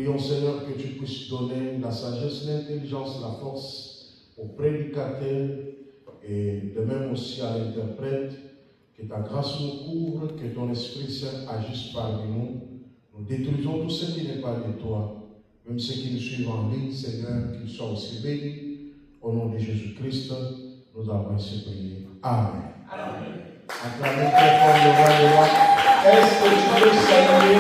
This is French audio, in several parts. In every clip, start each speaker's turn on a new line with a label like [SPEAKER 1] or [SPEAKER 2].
[SPEAKER 1] prions, Seigneur, que tu puisses donner la sagesse, l'intelligence, la force aux prédicateurs et de même aussi à l'interprète. Que ta grâce nous couvre, que ton Esprit Saint agisse parmi nous. Nous détruisons tout ce qui n'est pas de toi. Même ceux qui nous suivent en ligne, Seigneur, qu'ils soient aussi bénis. Au nom de Jésus-Christ, nous avons ainsi prié. Amen. Amen. Acclamez très fort le roi des rois. Est-ce que tu veux saluer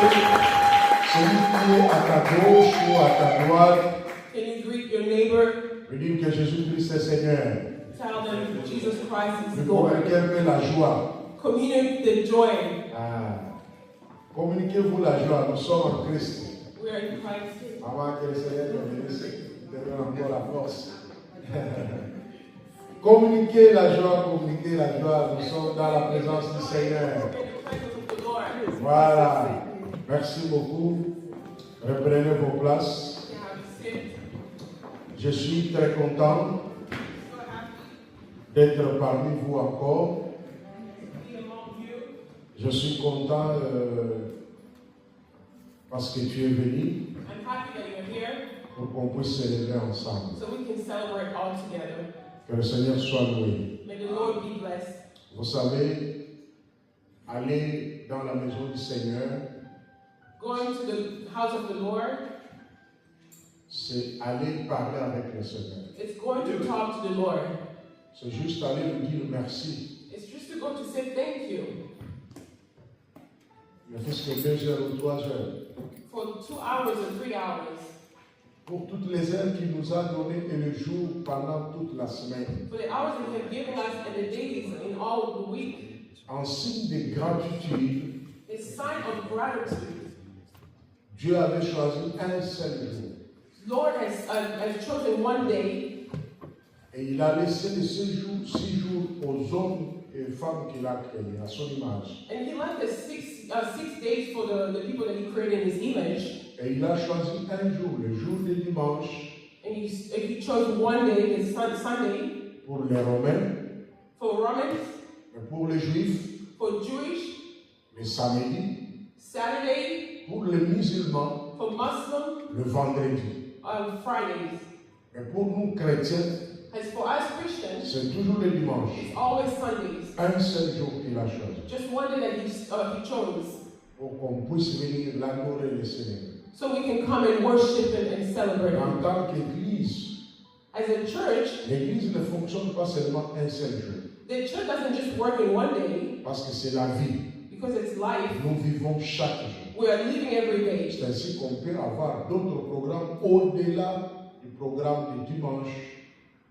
[SPEAKER 1] celui qui est à ta gauche ou à ta droite?
[SPEAKER 2] Can you greet your neighbor?
[SPEAKER 1] Je dis que Jésus-Christ est Seigneur.
[SPEAKER 2] Tell them Jesus Christ is
[SPEAKER 1] Nous
[SPEAKER 2] Lord.
[SPEAKER 1] communiquez la joie.
[SPEAKER 2] Communicate the joy.
[SPEAKER 1] Communiquez-vous la joie. Nous sommes en Christ.
[SPEAKER 2] We are in Christ.
[SPEAKER 1] Avant que le Seigneur nous bénisse, donne encore la force. Communiquez la joie, communiquez la joie. Nous sommes dans la présence du Seigneur. Voilà. Merci beaucoup. Reprenez vos places. Je suis très content d'être parmi vous encore. Je suis content parce que tu es venu pour qu'on puisse célébrer ensemble.
[SPEAKER 2] So we can celebrate all together.
[SPEAKER 1] Que le Seigneur soit loué.
[SPEAKER 2] May the Lord be blessed.
[SPEAKER 1] Vous savez, aller dans la maison du Seigneur,
[SPEAKER 2] Going to the house of the Lord,
[SPEAKER 1] c'est aller parler avec le Seigneur.
[SPEAKER 2] it's going to talk to the Lord.
[SPEAKER 1] C'est juste aller lui dire merci.
[SPEAKER 2] It's just to go to say thank you.
[SPEAKER 1] Ne fût-ce que 2 heures ou 3 heures.
[SPEAKER 2] For 2 hours or 3 hours.
[SPEAKER 1] Pour toutes les heures qu'il nous a données et le jour pendant toute la semaine.
[SPEAKER 2] For the hours that He has given us and the days in all of the week.
[SPEAKER 1] En signe de gratitude,
[SPEAKER 2] A sign of gratitude.
[SPEAKER 1] Dieu avait choisi un seul jour.
[SPEAKER 2] Lord has chosen one day.
[SPEAKER 1] Et il a laissé les 6 jours aux hommes et femmes qu'il a créés, à son image.
[SPEAKER 2] And He left the six days for the people that He created in His image.
[SPEAKER 1] Et il a choisi un jour, le jour du dimanche,
[SPEAKER 2] And he chose one day, the Sunday,
[SPEAKER 1] pour les Romains,
[SPEAKER 2] for Romans,
[SPEAKER 1] mais pour les Juifs,
[SPEAKER 2] for Jewish,
[SPEAKER 1] le samedi,
[SPEAKER 2] Saturday,
[SPEAKER 1] pour les musulmans,
[SPEAKER 2] for Muslim,
[SPEAKER 1] le vendredi.
[SPEAKER 2] Fridays.
[SPEAKER 1] Mais pour nous chrétiens,
[SPEAKER 2] As for us Christians,
[SPEAKER 1] c'est toujours le dimanche.
[SPEAKER 2] it's always Sundays.
[SPEAKER 1] Un seul jour qu'il a choisi.
[SPEAKER 2] Just one day that he chose.
[SPEAKER 1] Pour qu'on puisse venir l'adorer le Seigneur.
[SPEAKER 2] So we can come and worship and celebrate
[SPEAKER 1] En
[SPEAKER 2] Him.
[SPEAKER 1] tant qu'Église,
[SPEAKER 2] As a church,
[SPEAKER 1] l'Église ne fonctionne pas seulement un seul jour.
[SPEAKER 2] the church doesn't just work in one day
[SPEAKER 1] Parce que c'est la vie.
[SPEAKER 2] because it's life.
[SPEAKER 1] Nous vivons chaque jour.
[SPEAKER 2] We are living every day.
[SPEAKER 1] C'est ainsi qu'on peut avoir d'autres programmes au-delà du programme du dimanche.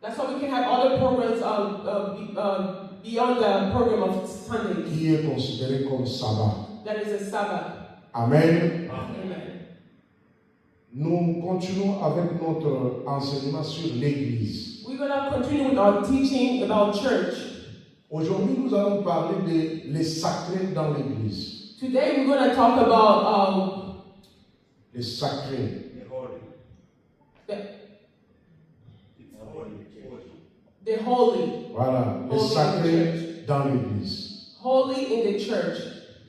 [SPEAKER 2] That's why we can have other programs beyond the program of Sundays.
[SPEAKER 1] Qui est considéré comme sabbat.
[SPEAKER 2] That is a Sabbath.
[SPEAKER 1] Amen.
[SPEAKER 2] Amen.
[SPEAKER 1] Nous continuons avec notre enseignement sur l'Église.
[SPEAKER 2] We're going to continue with our teaching about church.
[SPEAKER 1] Aujourd'hui, nous allons parler de les sacrés dans l'Église.
[SPEAKER 2] Today we're going to talk about
[SPEAKER 1] Les sacrés.
[SPEAKER 2] the holy.
[SPEAKER 1] Voilà, les
[SPEAKER 2] Holy
[SPEAKER 1] sacrés dans l'Église.
[SPEAKER 2] Holy in the church.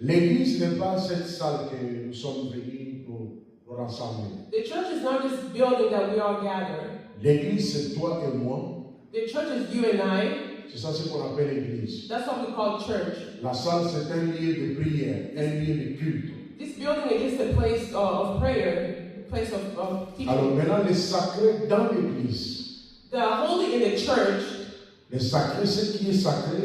[SPEAKER 1] L'Église n'est pas cette salle que nous sommes venus pour nous rassembler.
[SPEAKER 2] The church is not this building that we all gather.
[SPEAKER 1] L'Église, c'est toi et moi.
[SPEAKER 2] The church is you and I.
[SPEAKER 1] C'est ça ce qu'on appelle l'Église.
[SPEAKER 2] That's what we call church.
[SPEAKER 1] La salle, c'est un lieu de prière, un lieu de culte.
[SPEAKER 2] This building is just a place of prayer, a place of teaching.
[SPEAKER 1] Alors maintenant, les sacrés dans l'Église.
[SPEAKER 2] The holy in the church,
[SPEAKER 1] Les sacrés, ce qui est sacré,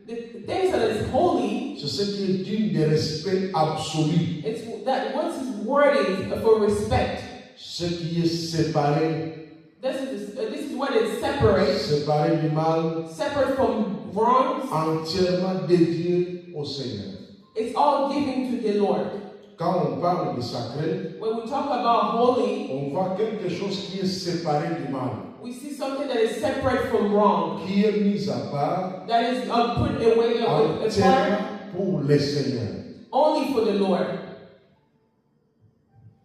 [SPEAKER 2] the things that is holy,
[SPEAKER 1] c'est ce qui est digne de respect absolu.
[SPEAKER 2] it's that what is worthy for respect.
[SPEAKER 1] Ce qui est séparé,
[SPEAKER 2] This is what is separate,
[SPEAKER 1] séparé du mal,
[SPEAKER 2] separate from wrongs.
[SPEAKER 1] entièrement dédié au Seigneur.
[SPEAKER 2] It's all given to the Lord.
[SPEAKER 1] Quand on parle de sacré,
[SPEAKER 2] When we talk about holy,
[SPEAKER 1] on voit quelque chose qui est séparé du mal,
[SPEAKER 2] we see something that is separate from wrong,
[SPEAKER 1] qui est mis à part
[SPEAKER 2] that is put away apart
[SPEAKER 1] entièrement pour le Seigneur.
[SPEAKER 2] only for the Lord.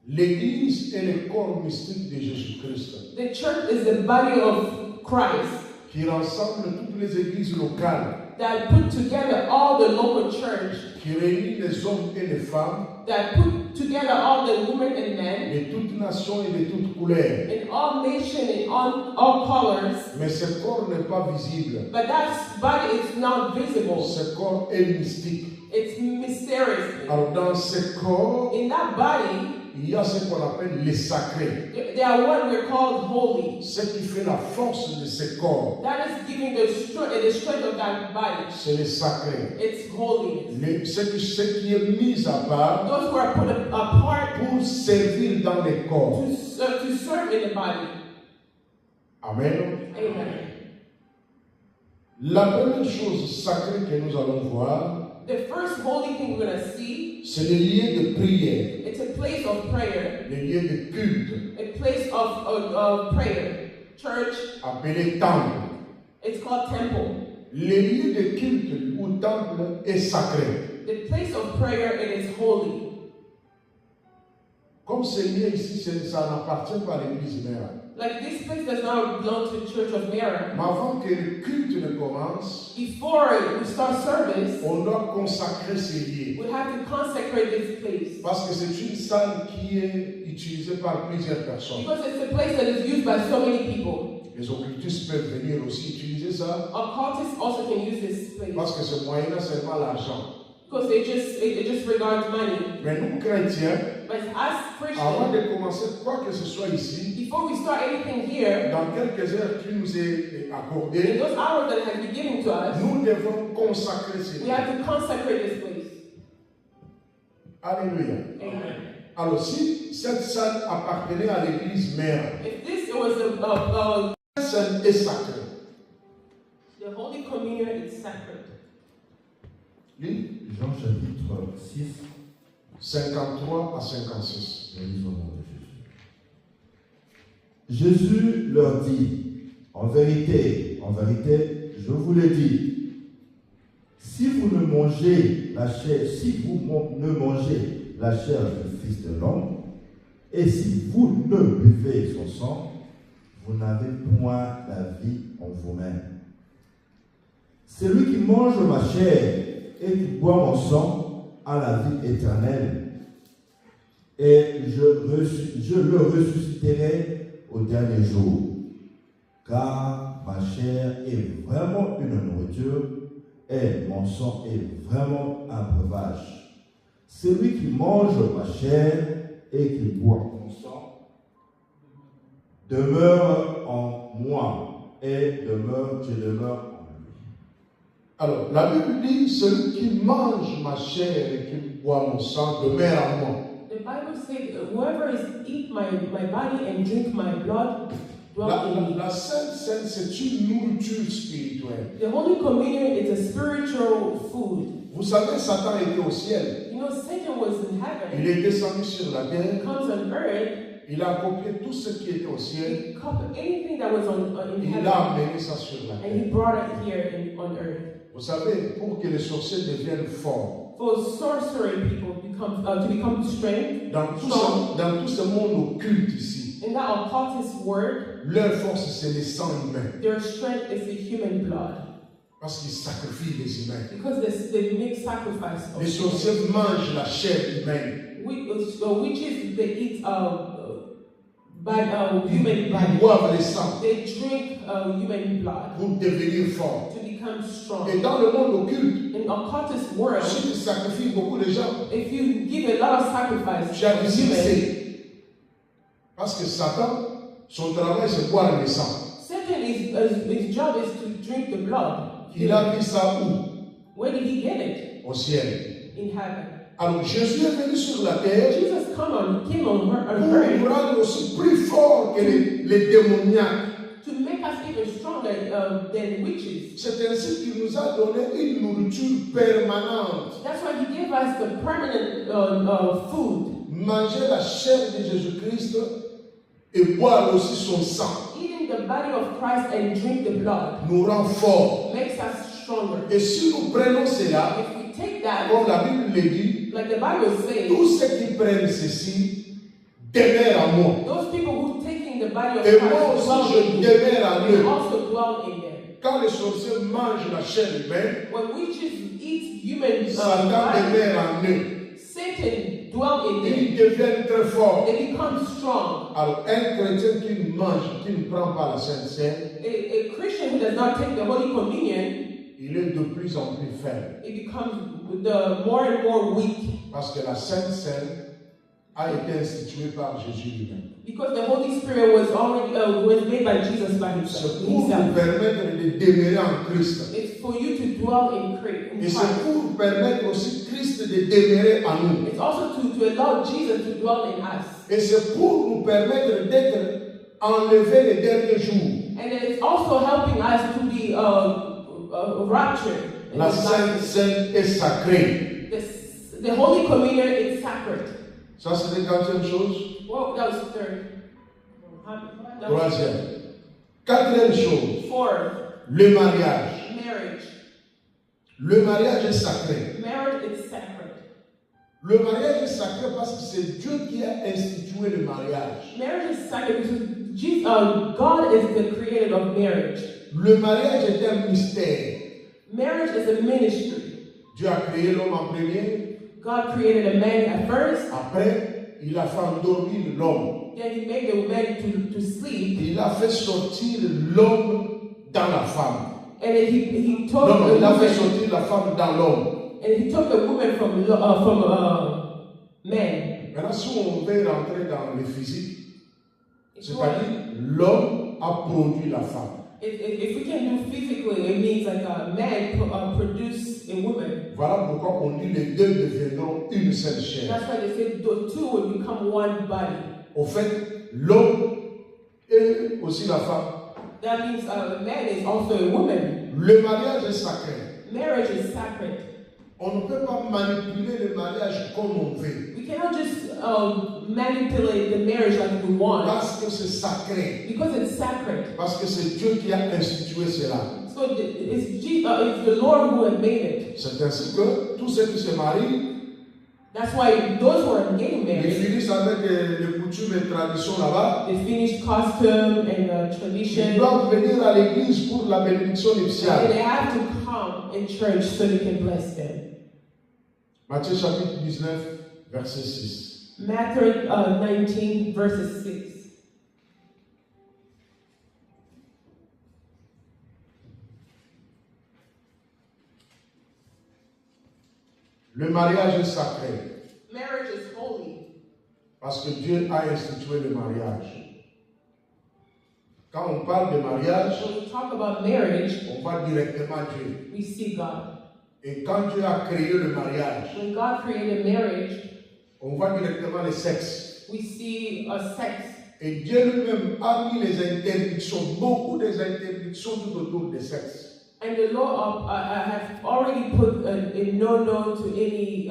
[SPEAKER 1] L'Église est le corps mystique de Jésus-Christ,
[SPEAKER 2] The church is the body of Christ
[SPEAKER 1] qui rassemble toutes les églises locales,
[SPEAKER 2] that put together all the local church,
[SPEAKER 1] qui réunit les hommes et les femmes
[SPEAKER 2] that put together all the women and men,
[SPEAKER 1] de toutes nations et de toutes couleurs.
[SPEAKER 2] in all nations and all colors,
[SPEAKER 1] Mais ce corps n'est pas visible.
[SPEAKER 2] but that body is not visible.
[SPEAKER 1] Ce corps est mystique.
[SPEAKER 2] It's mysterious.
[SPEAKER 1] Alors dans ce corps,
[SPEAKER 2] In that body,
[SPEAKER 1] il y a ce qu'on appelle les sacrés.
[SPEAKER 2] they are what we're called holy.
[SPEAKER 1] Ce qui fait la force de ce corps,
[SPEAKER 2] That is giving the strength of that body.
[SPEAKER 1] c'est les sacrés.
[SPEAKER 2] It's holiness.
[SPEAKER 1] Ce qui est mis à part
[SPEAKER 2] Those who are put apart
[SPEAKER 1] pour servir dans les corps.
[SPEAKER 2] to serve in the body.
[SPEAKER 1] Amen.
[SPEAKER 2] Amen.
[SPEAKER 1] La première chose sacrée que nous allons voir,
[SPEAKER 2] The first holy thing we're going to see,
[SPEAKER 1] c'est le lieu de prière,
[SPEAKER 2] it's a place of prayer,
[SPEAKER 1] le lieu de culte,
[SPEAKER 2] a place of prayer. Church,
[SPEAKER 1] appelé temple.
[SPEAKER 2] it's called temple.
[SPEAKER 1] Le lieu de culte ou temple est sacré.
[SPEAKER 2] The place of prayer, it is holy.
[SPEAKER 1] Comme ce lieu ici, ça n'appartient pas à l'église mère.
[SPEAKER 2] Like this place does not belong to the Church of Mary.
[SPEAKER 1] Mais avant que le culte ne commence,
[SPEAKER 2] Before we start service,
[SPEAKER 1] on doit consacrer ces lieux.
[SPEAKER 2] we have to consecrate this place.
[SPEAKER 1] Parce que c'est une salle qui est utilisée par plusieurs personnes.
[SPEAKER 2] Because it's a place that is used by so many people.
[SPEAKER 1] Les occultistes peuvent venir aussi utiliser ça.
[SPEAKER 2] Occultists also can use this place.
[SPEAKER 1] Parce que ce moyen-là, c'est seulement l'argent.
[SPEAKER 2] Because it just regards money.
[SPEAKER 1] Mais nous, chrétiens,
[SPEAKER 2] But as
[SPEAKER 1] avant
[SPEAKER 2] Christians,
[SPEAKER 1] de commencer quoi que ce soit ici,
[SPEAKER 2] before we start anything here,
[SPEAKER 1] dans quelques heures qui nous est
[SPEAKER 2] in
[SPEAKER 1] accordé,
[SPEAKER 2] those hours that have been given to us,
[SPEAKER 1] nous devons consacrer ces
[SPEAKER 2] we
[SPEAKER 1] lieux.
[SPEAKER 2] have to consecrate this place.
[SPEAKER 1] Alléluia.
[SPEAKER 2] Amen.
[SPEAKER 1] Alors, si cette salle appartenait à l'église mère,
[SPEAKER 2] If this was
[SPEAKER 1] cette salle est sacrée.
[SPEAKER 2] the Holy Communion is sacred.
[SPEAKER 1] Lis
[SPEAKER 3] Jean chapitre 6,
[SPEAKER 1] 53 à 56.
[SPEAKER 3] nous lisons au nom de Jésus. Jésus leur dit, en vérité, je vous le dis, si vous ne mangez la chair, ne mangez la chair du Fils de l'homme, et si vous ne buvez son sang, vous n'avez point la vie en vous-même. Celui qui mange ma chair et qui boit mon sang a la vie éternelle, et je le ressusciterai au dernier jour, car ma chair est vraiment une nourriture et mon sang est vraiment un breuvage. Celui qui mange ma chair et qui boit mon sang demeure en moi et je demeure en lui.
[SPEAKER 1] Alors, la Bible dit, celui qui mange ma chair et qui boit mon sang demeure en moi.
[SPEAKER 2] The Bible says, whoever eat my body and drink my blood dwell in me.
[SPEAKER 1] La Sainte Seine, c'est une nourriture spirituelle.
[SPEAKER 2] The Holy Communion is a spiritual food.
[SPEAKER 1] Vous savez, Satan était au ciel.
[SPEAKER 2] You know, Satan was in heaven.
[SPEAKER 1] Il est descendu sur la
[SPEAKER 2] He
[SPEAKER 1] terre.
[SPEAKER 2] comes on earth.
[SPEAKER 1] Il a copié tout ce qui était au ciel.
[SPEAKER 2] He copied anything that was in
[SPEAKER 1] Il
[SPEAKER 2] heaven.
[SPEAKER 1] a amené ça sur la
[SPEAKER 2] And he
[SPEAKER 1] terre.
[SPEAKER 2] brought it here on earth.
[SPEAKER 1] Vous savez, pour que les sorciers deviennent forts,
[SPEAKER 2] For sorcery people to become strength,
[SPEAKER 1] dans tout ce monde occulte ici,
[SPEAKER 2] in that occultist word,
[SPEAKER 1] leur force, c'est le sang humain.
[SPEAKER 2] their strength is the human blood.
[SPEAKER 1] Parce qu'ils sacrifient les humains.
[SPEAKER 2] Because they make sacrifice of
[SPEAKER 1] Les sorciers mangent la chair humaine.
[SPEAKER 2] witches, they eat human
[SPEAKER 1] Ils
[SPEAKER 2] body.
[SPEAKER 1] boivent le sang
[SPEAKER 2] They drink human blood
[SPEAKER 1] pour devenir forts.
[SPEAKER 2] to become strong.
[SPEAKER 1] Et dans le monde occulte,
[SPEAKER 2] In occultist world,
[SPEAKER 1] si tu sacrifies beaucoup de gens,
[SPEAKER 2] if you give a lot of sacrifice
[SPEAKER 1] tu as
[SPEAKER 2] to
[SPEAKER 1] du
[SPEAKER 2] human,
[SPEAKER 1] succès. Parce que Satan, son travail, c'est boire le sang.
[SPEAKER 2] Satan his job is to drink the blood.
[SPEAKER 1] Il a vu ça où?
[SPEAKER 2] Where did he get it?
[SPEAKER 1] Au ciel.
[SPEAKER 2] In heaven.
[SPEAKER 1] Alors Jésus est venu sur la terre
[SPEAKER 2] Jesus came on
[SPEAKER 1] pour
[SPEAKER 2] earth
[SPEAKER 1] nous rendre aussi plus forts que les démoniaques.
[SPEAKER 2] to make us even stronger than witches.
[SPEAKER 1] C'est ainsi qu'il nous a donné une nourriture permanente.
[SPEAKER 2] That's why he gave us the permanent food.
[SPEAKER 1] Manger la chair de Jésus-Christ et boire aussi son sang
[SPEAKER 2] Eating the body of Christ and drink the blood
[SPEAKER 1] nous rend forts.
[SPEAKER 2] makes us stronger.
[SPEAKER 1] Et si nous prenons cela,
[SPEAKER 2] If we take that,
[SPEAKER 1] comme la Bible le dit,
[SPEAKER 2] like the Bible says,
[SPEAKER 1] tous ceux qui prennent ceci demeurent en moi.
[SPEAKER 2] those people who taking the body of
[SPEAKER 1] Et moi
[SPEAKER 2] Christ dwell
[SPEAKER 1] aussi, je
[SPEAKER 2] in me,
[SPEAKER 1] demeure en
[SPEAKER 2] they
[SPEAKER 1] eux.
[SPEAKER 2] also dwell in them.
[SPEAKER 1] Quand les sorciers mangent la chair humaine,
[SPEAKER 2] When witches eat human
[SPEAKER 1] Satan
[SPEAKER 2] body,
[SPEAKER 1] demeure en eux.
[SPEAKER 2] Satan dwell in them.
[SPEAKER 1] Ils deviennent très forts.
[SPEAKER 2] They become strong.
[SPEAKER 1] Alors, un chrétien qui ne mange, qui ne prend pas la Sainte Seine,
[SPEAKER 2] A Christian who does not take the Holy Communion,
[SPEAKER 1] il est de plus en plus faible.
[SPEAKER 2] it becomes more and more weak.
[SPEAKER 1] Parce que la Sainte Seine a été instituée par Jésus lui-même.
[SPEAKER 2] Because the Holy Spirit was already was made by Jesus by himself.
[SPEAKER 1] C'est pour vous permettre de demeurer en Christ.
[SPEAKER 2] It's for you to dwell in Christ.
[SPEAKER 1] Et c'est pour permettre aussi Christ de demeurer en nous.
[SPEAKER 2] It's also to allow Jesus to dwell in us.
[SPEAKER 1] Et c'est pour nous permettre d'être enlevés les derniers jours.
[SPEAKER 2] And it's also helping us to be raptured.
[SPEAKER 1] La Sainte Seine est sacrée.
[SPEAKER 2] The Holy Communion is sacred.
[SPEAKER 1] Ça, c'est la quatrième chose.
[SPEAKER 2] Well, that was the third.
[SPEAKER 1] Troisième. Quatrième chose.
[SPEAKER 2] Fourth,
[SPEAKER 1] Le mariage.
[SPEAKER 2] marriage.
[SPEAKER 1] Le mariage est sacré.
[SPEAKER 2] Marriage is sacred.
[SPEAKER 1] Le mariage est sacré parce que c'est Dieu qui a institué le mariage.
[SPEAKER 2] Marriage is sacred because Jesus, God is the creator of marriage.
[SPEAKER 1] Le mariage est un mystère.
[SPEAKER 2] Marriage is a ministry.
[SPEAKER 1] Dieu a créé l'homme en premier.
[SPEAKER 2] God created a man at first,
[SPEAKER 1] Après, il a fait endormir l'homme.
[SPEAKER 2] then he made the man to sleep,
[SPEAKER 1] Il a fait sortir l'homme dans la femme.
[SPEAKER 2] and then he took
[SPEAKER 1] Non,
[SPEAKER 2] a
[SPEAKER 1] il a fait
[SPEAKER 2] woman,
[SPEAKER 1] sortir la femme dans l'homme.
[SPEAKER 2] and he took a woman from man.
[SPEAKER 1] Maintenant, si on veut rentrer dans le physique, c'est-à-dire l'homme a produit la femme.
[SPEAKER 2] If we can do physically, it means like a man produce a woman.
[SPEAKER 1] Voilà pourquoi on dit les deux deviendront une seule chair.
[SPEAKER 2] That's why they say the two will become one body.
[SPEAKER 1] Au fait, l'homme et aussi la femme.
[SPEAKER 2] That means a man is also a woman.
[SPEAKER 1] Le mariage est sacré.
[SPEAKER 2] Marriage is sacred.
[SPEAKER 1] On ne peut pas manipuler le mariage comme on veut.
[SPEAKER 2] We cannot just manipulate the marriage like we want.
[SPEAKER 1] Parce que c'est sacré.
[SPEAKER 2] Because it's sacred.
[SPEAKER 1] Parce que c'est Dieu qui a institué cela.
[SPEAKER 2] So it's the Lord who has made it.
[SPEAKER 1] C'est ainsi que tous ceux qui se marient,
[SPEAKER 2] That's why those who are getting
[SPEAKER 1] ils
[SPEAKER 2] married,
[SPEAKER 1] finissent avec les coutumes et traditions là-bas.
[SPEAKER 2] they finish costume and
[SPEAKER 1] Ils
[SPEAKER 2] tradition.
[SPEAKER 1] doivent venir à l'église pour la bénédiction
[SPEAKER 2] And
[SPEAKER 1] nuptiale.
[SPEAKER 2] they have to come in church so they can bless them.
[SPEAKER 1] Matthieu chapitre 19, verset 6.
[SPEAKER 2] Matthew 19, verses 6.
[SPEAKER 1] Le mariage est sacré
[SPEAKER 2] Marriage is holy
[SPEAKER 1] parce que Dieu a institué le mariage. Quand on parle de mariage,
[SPEAKER 2] when we talk about marriage,
[SPEAKER 1] on va directement à Dieu.
[SPEAKER 2] we see God.
[SPEAKER 1] Et quand Dieu a créé le mariage,
[SPEAKER 2] When God created marriage,
[SPEAKER 1] on voit directement le sexe.
[SPEAKER 2] we see a sex.
[SPEAKER 1] Et Dieu lui-même a mis les interdictions, beaucoup des interdictions tout autour des sexes.
[SPEAKER 2] And the law has already put a no-no to any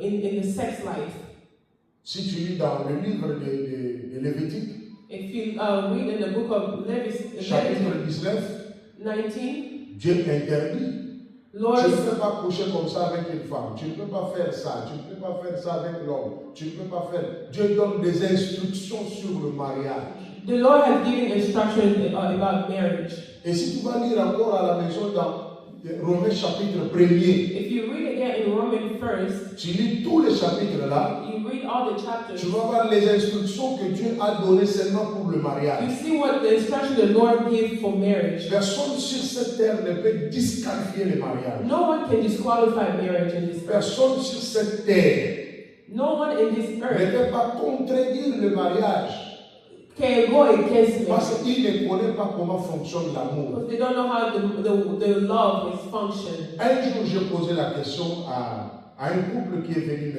[SPEAKER 2] in the sex life.
[SPEAKER 1] Si tu lis dans le livre de Lévitique,
[SPEAKER 2] If you read in the book of Leviticus
[SPEAKER 1] chapitre 19,
[SPEAKER 2] 19,
[SPEAKER 1] Dieu interdit.
[SPEAKER 2] Lord,
[SPEAKER 1] Tu ne peux pas coucher comme ça avec une femme. Tu ne peux pas faire ça. Tu ne peux pas faire ça avec l'homme. Tu ne peux pas faire. Dieu donne des instructions sur le mariage.
[SPEAKER 2] the Lord has given instructions about marriage.
[SPEAKER 1] Et si tu vas lire encore à la maison dans Romains chapitre 1er,
[SPEAKER 2] If you read again in Romans 1st,
[SPEAKER 1] tu lis tous les chapitres là,
[SPEAKER 2] you read all the chapters.
[SPEAKER 1] tu vas voir les instructions que Dieu a données seulement pour le
[SPEAKER 2] You
[SPEAKER 1] mariage.
[SPEAKER 2] see what the instruction the Lord gave for marriage.
[SPEAKER 1] Personne sur cette terre ne peut disqualifier le mariage.
[SPEAKER 2] No one can disqualify marriage in this earth.
[SPEAKER 1] Personne sur cette terre
[SPEAKER 2] No one in this
[SPEAKER 1] ne
[SPEAKER 2] earth
[SPEAKER 1] peut pas contredire le mariage
[SPEAKER 2] can go against
[SPEAKER 1] parce
[SPEAKER 2] marriage
[SPEAKER 1] qu'il ne connaît pas comment fonctionne l'amour.
[SPEAKER 2] because they don't know how the love is function.
[SPEAKER 1] Un jour, j'ai posé la question à un couple qui est venu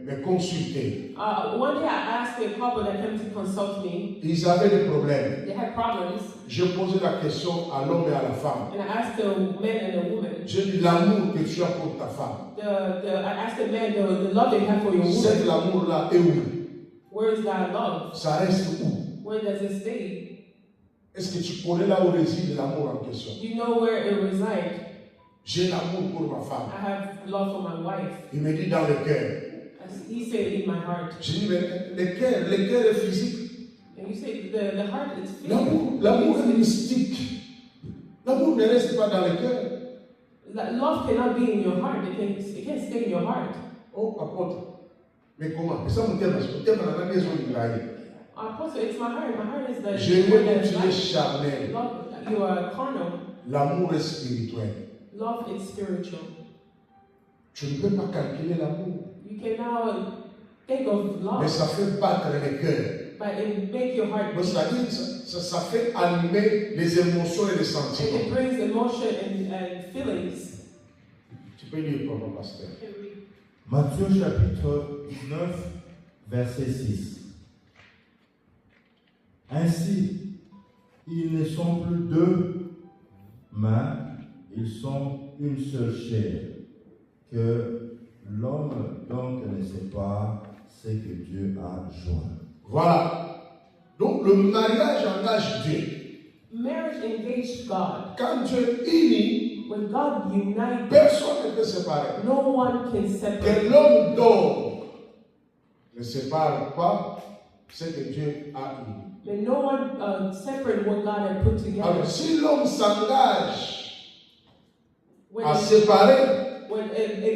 [SPEAKER 1] me consulter.
[SPEAKER 2] One day I asked a couple that came to consult me.
[SPEAKER 1] Ils avaient des problèmes.
[SPEAKER 2] They had problems,
[SPEAKER 1] J'ai posé la question à l'homme et à la femme.
[SPEAKER 2] and I asked the man and the woman.
[SPEAKER 1] J'ai dit l'amour que tu as pour ta femme.
[SPEAKER 2] I asked the man the love they have for your
[SPEAKER 1] Cet
[SPEAKER 2] woman.
[SPEAKER 1] amour-là est où?
[SPEAKER 2] Where is that love?
[SPEAKER 1] Ça reste où?
[SPEAKER 2] Where does it stay?
[SPEAKER 1] Est-ce que tu connais là où réside l'amour en question?
[SPEAKER 2] Do you know where it resides?
[SPEAKER 1] J'ai l'amour pour ma femme.
[SPEAKER 2] I have love for my wife.
[SPEAKER 1] Il me dit dans le cœur.
[SPEAKER 2] He said in my heart.
[SPEAKER 1] J'ai dit mais le cœur est physique.
[SPEAKER 2] And you say the heart is
[SPEAKER 1] L'amour est
[SPEAKER 2] physical.
[SPEAKER 1] mystique. L'amour ne reste pas dans le cœur.
[SPEAKER 2] That love cannot be in your heart. It can't stay in your heart.
[SPEAKER 1] Oh, apôtre. Mais comment? Ça mon thème, dans la maison du Israël.
[SPEAKER 2] Apostle, it's my heart. My heart is that
[SPEAKER 1] J'aime tu es charnel.
[SPEAKER 2] love, you are carnal.
[SPEAKER 1] L'amour est spirituel.
[SPEAKER 2] Love is spiritual.
[SPEAKER 1] Tu ne peux pas calculer l'amour.
[SPEAKER 2] You can now think of love,
[SPEAKER 1] Mais ça fait battre les cœurs.
[SPEAKER 2] but it make your heart beat.
[SPEAKER 1] C'est-à-dire ça fait animer les émotions et les
[SPEAKER 2] And
[SPEAKER 1] sentiments.
[SPEAKER 2] it brings emotion and feelings.
[SPEAKER 1] Tu peux lire pour mon pasteur.
[SPEAKER 3] Matthieu chapitre 19, verset 6. Ainsi, ils ne sont plus deux mains, ils sont une seule chair. Que l'homme donc ne sait pas ce que Dieu a joint.
[SPEAKER 1] Voilà. Donc le mariage engage Dieu.
[SPEAKER 2] Marriage engaged God.
[SPEAKER 1] Quand Dieu unit,
[SPEAKER 2] When God unites,
[SPEAKER 1] personne ne peut séparer.
[SPEAKER 2] no one can separate.
[SPEAKER 1] Que l'homme d'or ne sépare pas ce que Dieu a uni.
[SPEAKER 2] But no one separate what God had put together.
[SPEAKER 1] Alors si l'homme s'engage
[SPEAKER 2] When
[SPEAKER 1] à séparer,
[SPEAKER 2] a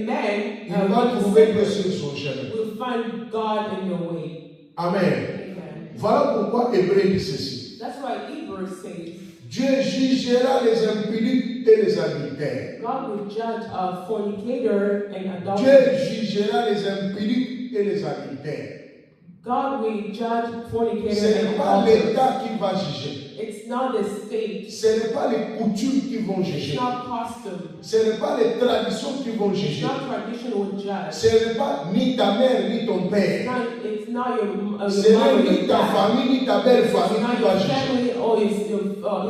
[SPEAKER 2] man
[SPEAKER 1] il va
[SPEAKER 2] will
[SPEAKER 1] trouver Dieu sur son chemin.
[SPEAKER 2] find God in the way.
[SPEAKER 1] Amen.
[SPEAKER 2] Amen.
[SPEAKER 1] Voilà pourquoi Hébreu dit ceci.
[SPEAKER 2] That's why Hebrews says
[SPEAKER 1] Dieu jugera les impudiques et les adultères.
[SPEAKER 2] God will judge a fornicator and
[SPEAKER 1] Dieu
[SPEAKER 2] adulterer.
[SPEAKER 1] jugera les impudiques et les adultères.
[SPEAKER 2] God will judge
[SPEAKER 1] Ce
[SPEAKER 2] fornicator
[SPEAKER 1] n'est
[SPEAKER 2] and
[SPEAKER 1] pas
[SPEAKER 2] adulterer.
[SPEAKER 1] l'État qui va juger.
[SPEAKER 2] It's not the state.
[SPEAKER 1] Ce n'est pas les coutumes qui vont
[SPEAKER 2] It's
[SPEAKER 1] juger.
[SPEAKER 2] not custom.
[SPEAKER 1] Ce n'est pas les traditions qui vont
[SPEAKER 2] It's
[SPEAKER 1] juger.
[SPEAKER 2] not traditional judge.
[SPEAKER 1] Ce n'est pas ni ta mère ni ton père.
[SPEAKER 2] It's not your
[SPEAKER 1] Ce
[SPEAKER 2] mother,
[SPEAKER 1] n'est ni
[SPEAKER 2] your
[SPEAKER 1] ta
[SPEAKER 2] dad.
[SPEAKER 1] famille ni ta belle
[SPEAKER 2] It's
[SPEAKER 1] famille
[SPEAKER 2] not
[SPEAKER 1] qui
[SPEAKER 2] your
[SPEAKER 1] va juger.
[SPEAKER 2] family or it's your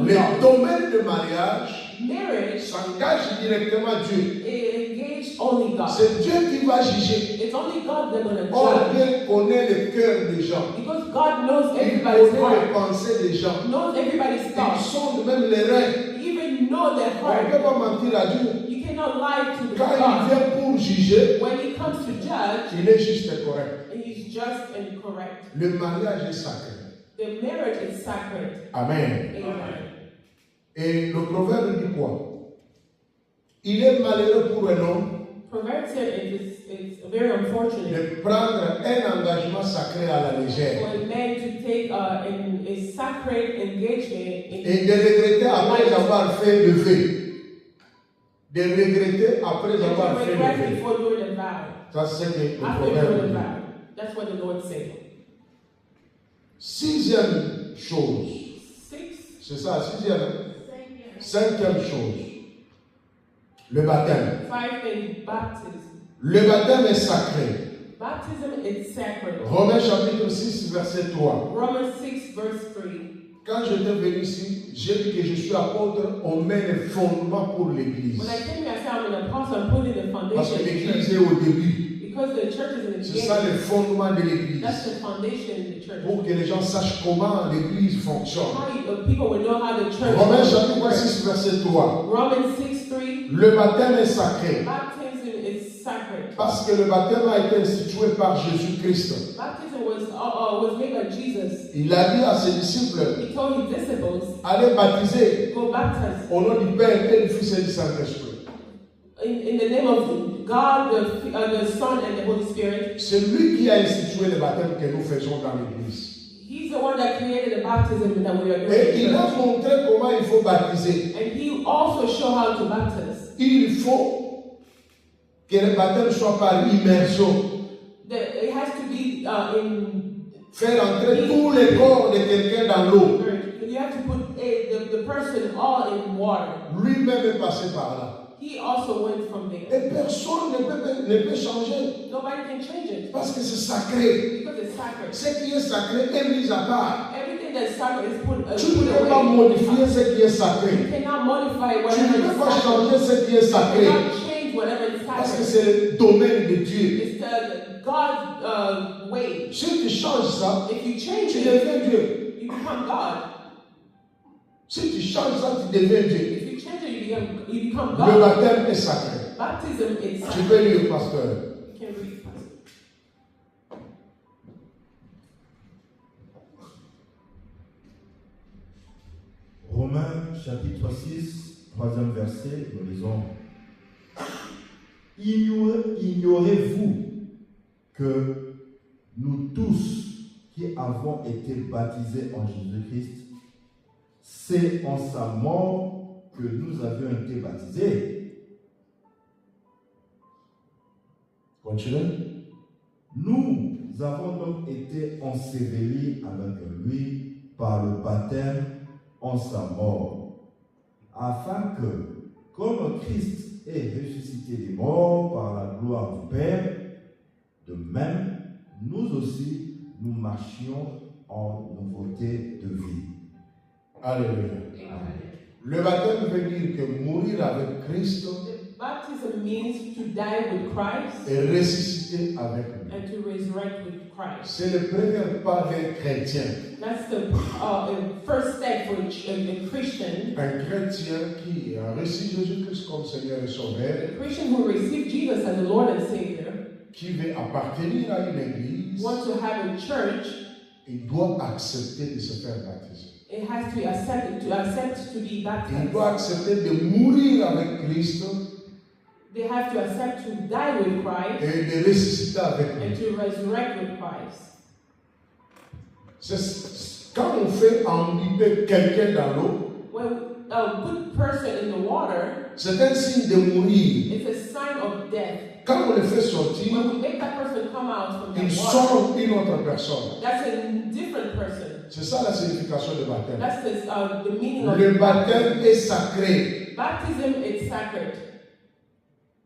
[SPEAKER 1] Le
[SPEAKER 2] in-laws.
[SPEAKER 1] domaine de mariage
[SPEAKER 2] Marriage
[SPEAKER 1] s'engage directement à Dieu.
[SPEAKER 2] engage only God.
[SPEAKER 1] C'est Dieu qui va juger.
[SPEAKER 2] It's only God that's going to
[SPEAKER 1] Or,
[SPEAKER 2] judge.
[SPEAKER 1] Dieu connaît le cœur des gens.
[SPEAKER 2] Because God knows
[SPEAKER 1] Il
[SPEAKER 2] everybody's
[SPEAKER 1] connaît les
[SPEAKER 2] heart,
[SPEAKER 1] pensées des gens.
[SPEAKER 2] knows everybody's
[SPEAKER 1] Ils
[SPEAKER 2] thoughts,
[SPEAKER 1] sondent même les reins.
[SPEAKER 2] even know their
[SPEAKER 1] On ne
[SPEAKER 2] heart.
[SPEAKER 1] peut pas mentir à Dieu.
[SPEAKER 2] You cannot lie to
[SPEAKER 1] Quand il
[SPEAKER 2] God.
[SPEAKER 1] vient pour juger,
[SPEAKER 2] When it comes to judge,
[SPEAKER 1] il est juste et correct.
[SPEAKER 2] He's just and correct.
[SPEAKER 1] Le mariage est sacré.
[SPEAKER 2] The marriage is sacred.
[SPEAKER 1] Amen.
[SPEAKER 2] Amen.
[SPEAKER 1] Et le proverbe dit quoi? Il est malheureux pour un homme
[SPEAKER 2] Proverbs said it's very unfortunate
[SPEAKER 1] de prendre un engagement sacré à la
[SPEAKER 2] for
[SPEAKER 1] légère
[SPEAKER 2] a man to take a sacred engagement
[SPEAKER 1] et de regretter après avoir fait le vœu. De regretter après avoir
[SPEAKER 2] to
[SPEAKER 1] fait
[SPEAKER 2] regret
[SPEAKER 1] le vœu.
[SPEAKER 2] before doing the vow.
[SPEAKER 1] Ça, c'est le
[SPEAKER 2] After doing
[SPEAKER 1] proverbe
[SPEAKER 2] the
[SPEAKER 1] dit.
[SPEAKER 2] vow. That's what the Lord said.
[SPEAKER 1] Sixième chose,
[SPEAKER 2] Six.
[SPEAKER 1] c'est ça, sixième. Cinquième chose, le baptême.
[SPEAKER 2] Five things. Baptism.
[SPEAKER 1] Le baptême est sacré.
[SPEAKER 2] Baptism is sacred.
[SPEAKER 1] Romains chapitre 6, verset 3.
[SPEAKER 2] Romans 6 verse 3.
[SPEAKER 1] Quand j'étais venu ici, j'ai dit que je suis apôtre, on met les fondements pour l'église.
[SPEAKER 2] When I came here, I said I'm an apostle. I'm putting the
[SPEAKER 1] Parce
[SPEAKER 2] foundation
[SPEAKER 1] que
[SPEAKER 2] of the
[SPEAKER 1] l'église
[SPEAKER 2] church.
[SPEAKER 1] est au début.
[SPEAKER 2] Because the church is in the
[SPEAKER 1] C'est ça
[SPEAKER 2] beginning.
[SPEAKER 1] le fondement de l'église.
[SPEAKER 2] That's the foundation in the church.
[SPEAKER 1] Pour que les gens sachent comment l'église fonctionne.
[SPEAKER 2] People will know how the church
[SPEAKER 1] Romains chapitre
[SPEAKER 2] works.
[SPEAKER 1] 6, verset 3.
[SPEAKER 2] Romans 6:3.
[SPEAKER 1] Le baptême est sacré.
[SPEAKER 2] Baptism is sacred.
[SPEAKER 1] Parce que le baptême a été institué par Jésus-Christ.
[SPEAKER 2] Baptism was made by Jesus.
[SPEAKER 1] Il a dit à ses disciples,
[SPEAKER 2] He told his disciples,
[SPEAKER 1] allez baptiser
[SPEAKER 2] go baptize
[SPEAKER 1] au nom du Père et du Fils et du Saint-Esprit.
[SPEAKER 2] in the name of God, the Son, and the Holy Spirit.
[SPEAKER 1] C'est lui qui a institué le baptême que nous faisons dans l'église.
[SPEAKER 2] He's the one that created the baptism that we are doing.
[SPEAKER 1] Et il
[SPEAKER 2] in
[SPEAKER 1] a
[SPEAKER 2] church.
[SPEAKER 1] montré comment il faut baptiser.
[SPEAKER 2] And he also showed how to baptize.
[SPEAKER 1] Il faut que le baptême soit par immersion.
[SPEAKER 2] It has to be
[SPEAKER 1] Faire entrer tous les corps de quelqu'un dans l'eau.
[SPEAKER 2] you have to put the person all in water.
[SPEAKER 1] Lui-même est passé par là.
[SPEAKER 2] He also went from there.
[SPEAKER 1] Et personne ne peut changer.
[SPEAKER 2] Nobody can change it
[SPEAKER 1] Parce que c'est sacré.
[SPEAKER 2] because it's sacred.
[SPEAKER 1] Ce qui est sacré est mis à part.
[SPEAKER 2] Everything that's sacred is put
[SPEAKER 1] Tu ne peux
[SPEAKER 2] away.
[SPEAKER 1] pas modifier ce qui est
[SPEAKER 2] You
[SPEAKER 1] sacré.
[SPEAKER 2] cannot modify
[SPEAKER 1] Tu
[SPEAKER 2] whatever
[SPEAKER 1] ne
[SPEAKER 2] is
[SPEAKER 1] peux pas
[SPEAKER 2] sacred.
[SPEAKER 1] changer ce qui est
[SPEAKER 2] You
[SPEAKER 1] sacré.
[SPEAKER 2] cannot change whatever is
[SPEAKER 1] Parce que
[SPEAKER 2] sacred.
[SPEAKER 1] c'est le domaine de Dieu.
[SPEAKER 2] It's the God's way.
[SPEAKER 1] Si tu changes ça,
[SPEAKER 2] If you change
[SPEAKER 1] tu
[SPEAKER 2] it,
[SPEAKER 1] deviens Dieu.
[SPEAKER 2] you become God.
[SPEAKER 1] Si tu changes ça, tu deviens Dieu.
[SPEAKER 2] If you change it, you become
[SPEAKER 1] Le
[SPEAKER 2] God.
[SPEAKER 1] baptême est sacré.
[SPEAKER 2] Baptism is
[SPEAKER 1] Tu
[SPEAKER 2] sacred.
[SPEAKER 1] peux lire, pasteur.
[SPEAKER 2] You can read, Pastor.
[SPEAKER 3] Romains chapitre 6, troisième verset, nous lisons. Ignorez-vous que tous qui avons été baptisés en Jésus-Christ, c'est en sa mort que nous avions été baptisés.
[SPEAKER 1] Continuez.
[SPEAKER 3] Nous avons donc été ensevelis avec lui par le baptême en sa mort, afin que, comme Christ est ressuscité des morts par la gloire du Père, de même, nous aussi, nous marchions en nouveauté de vie.
[SPEAKER 1] Alléluia. Le baptême veut dire que mourir avec Christ
[SPEAKER 2] Baptism means to die with Christ
[SPEAKER 1] et ressusciter avec lui.
[SPEAKER 2] and to resurrect with Christ.
[SPEAKER 1] C'est le premier pas d'un chrétien.
[SPEAKER 2] That's the first step for a Christian.
[SPEAKER 1] Un chrétien qui a reçu Jésus-Christ comme Seigneur et Sauveur,
[SPEAKER 2] A Christian who received Jesus as the Lord and Savior,
[SPEAKER 1] qui veut appartenir à une église,
[SPEAKER 2] wants to have a church,
[SPEAKER 1] il doit accepter de se faire baptiser.
[SPEAKER 2] it has to be accepted to be
[SPEAKER 1] Il
[SPEAKER 2] baptized.
[SPEAKER 1] doit accepter de mourir avec Christ
[SPEAKER 2] They have to accept to die with Christ
[SPEAKER 1] et de ressusciter avec
[SPEAKER 2] and
[SPEAKER 1] lui.
[SPEAKER 2] to resurrect with Christ.
[SPEAKER 1] Quand on fait imbiber quelqu'un dans l'eau,
[SPEAKER 2] When a good person in the water,
[SPEAKER 1] c'est un signe de mourir.
[SPEAKER 2] it's a sign of death.
[SPEAKER 1] Quand on le fait sortir,
[SPEAKER 2] When we make that person come out from
[SPEAKER 1] il
[SPEAKER 2] the water,
[SPEAKER 1] sort une autre personne.
[SPEAKER 2] that's a different person.
[SPEAKER 1] C'est ça la signification du baptême.
[SPEAKER 2] That's the meaning of
[SPEAKER 1] Le baptême est sacré.
[SPEAKER 2] baptism. It's sacred.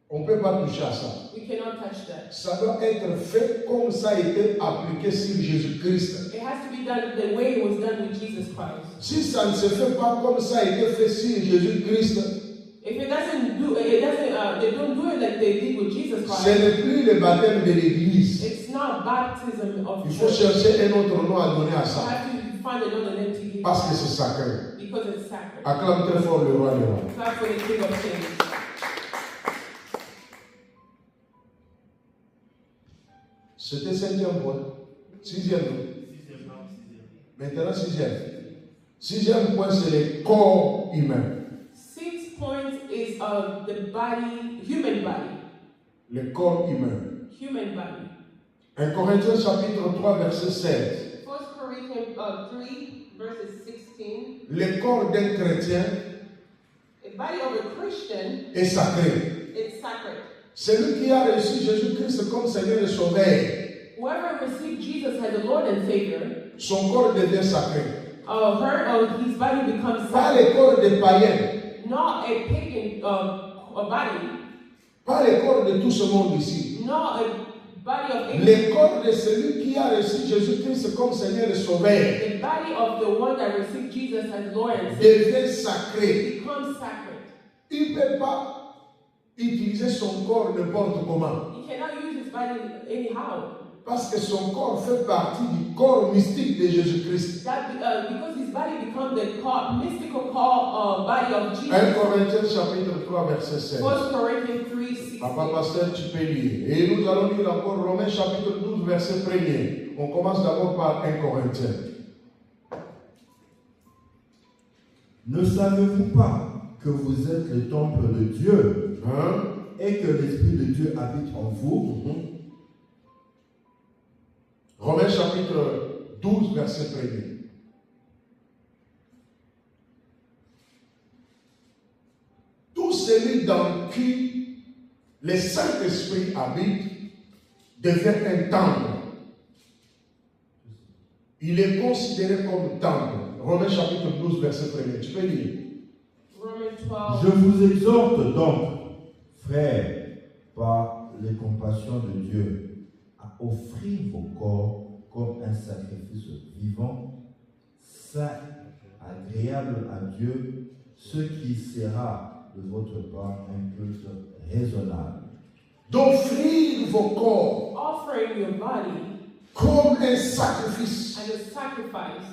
[SPEAKER 1] On ne peut pas toucher à ça.
[SPEAKER 2] We cannot touch that.
[SPEAKER 1] Ça doit être fait comme ça a été appliqué sur Jésus-Christ.
[SPEAKER 2] It has to be done the way it was done with Jesus Christ.
[SPEAKER 1] Si ça ne se fait pas comme ça a été fait sur Jésus-Christ,
[SPEAKER 2] If it doesn't do, they don't do it like they did with Jesus
[SPEAKER 1] ce
[SPEAKER 2] Christ.
[SPEAKER 1] n'est plus le baptême de l'Église.
[SPEAKER 2] It's not baptism of
[SPEAKER 1] Il faut
[SPEAKER 2] church.
[SPEAKER 1] chercher un autre nom à donner à
[SPEAKER 2] You
[SPEAKER 1] ça.
[SPEAKER 2] have to find another name to give
[SPEAKER 1] Parce que c'est sacré.
[SPEAKER 2] because it's sacred.
[SPEAKER 1] Acclame très fort le roi des rois.
[SPEAKER 2] Clap for the King of Kings.
[SPEAKER 1] C'était 5e point. 6e. Maintenant 6e. 6e point, c'est le corps humain.
[SPEAKER 2] 6 points is the body, human body.
[SPEAKER 1] Le corps humain.
[SPEAKER 2] Human body.
[SPEAKER 1] 1 Corinthiens chapitre 3 verset 16.
[SPEAKER 2] 1 Corinthians 3 verses 16.
[SPEAKER 1] Le corps d'un chrétien
[SPEAKER 2] The body of a Christian,
[SPEAKER 1] est sacré.
[SPEAKER 2] it's sacred.
[SPEAKER 1] Celui qui a reçu Jésus-Christ comme Seigneur et Sauveur,
[SPEAKER 2] Whoever received Jesus as the Lord and Savior,
[SPEAKER 1] son corps devient sacré.
[SPEAKER 2] his body becomes
[SPEAKER 1] Pas
[SPEAKER 2] sacred.
[SPEAKER 1] le corps des païens,
[SPEAKER 2] Not a pagan body,
[SPEAKER 1] pas le corps de tout ce monde ici.
[SPEAKER 2] not a body of a
[SPEAKER 1] Le corps de celui qui a reçu Jésus-Christ comme Seigneur et Sauveur
[SPEAKER 2] The body of the one that received Jesus as Lord and Savior
[SPEAKER 1] devient sacré.
[SPEAKER 2] becomes sacred.
[SPEAKER 1] Il ne peut pas utiliser son corps n'importe comment.
[SPEAKER 2] He cannot use his body anyhow.
[SPEAKER 1] Parce que son corps fait partie du corps mystique de Jésus-Christ.
[SPEAKER 2] Because his body becomes the mystical body of
[SPEAKER 1] 1
[SPEAKER 2] Jesus.
[SPEAKER 1] Corinthiens chapitre 3 verset 16.
[SPEAKER 2] 1 Corinthians 3:16.
[SPEAKER 1] Papa pasteur, tu peux lire. Et nous allons lire encore Romains chapitre 12 verset 1er. On commence d'abord par 1 Corinthiens.
[SPEAKER 3] Ne savez-vous pas que vous êtes le temple de Dieu et que l'Esprit de Dieu habite en vous?
[SPEAKER 1] Romains chapitre 12 verset 1er. Tout celui dans qui le Saint-Esprit habite devient un temple. Il est considéré comme temple. Romains chapitre 12 verset 1er. Tu peux lire.
[SPEAKER 2] Romans 12.
[SPEAKER 3] Je vous exhorte donc, frères, par les compassions de Dieu, à offrir vos corps comme un sacrifice vivant, saint, agréable à Dieu, ce qui sera de votre part un culte raisonnable.
[SPEAKER 1] D'offrir vos corps
[SPEAKER 2] Offering your body
[SPEAKER 1] comme un sacrifice.
[SPEAKER 2] as a sacrifice.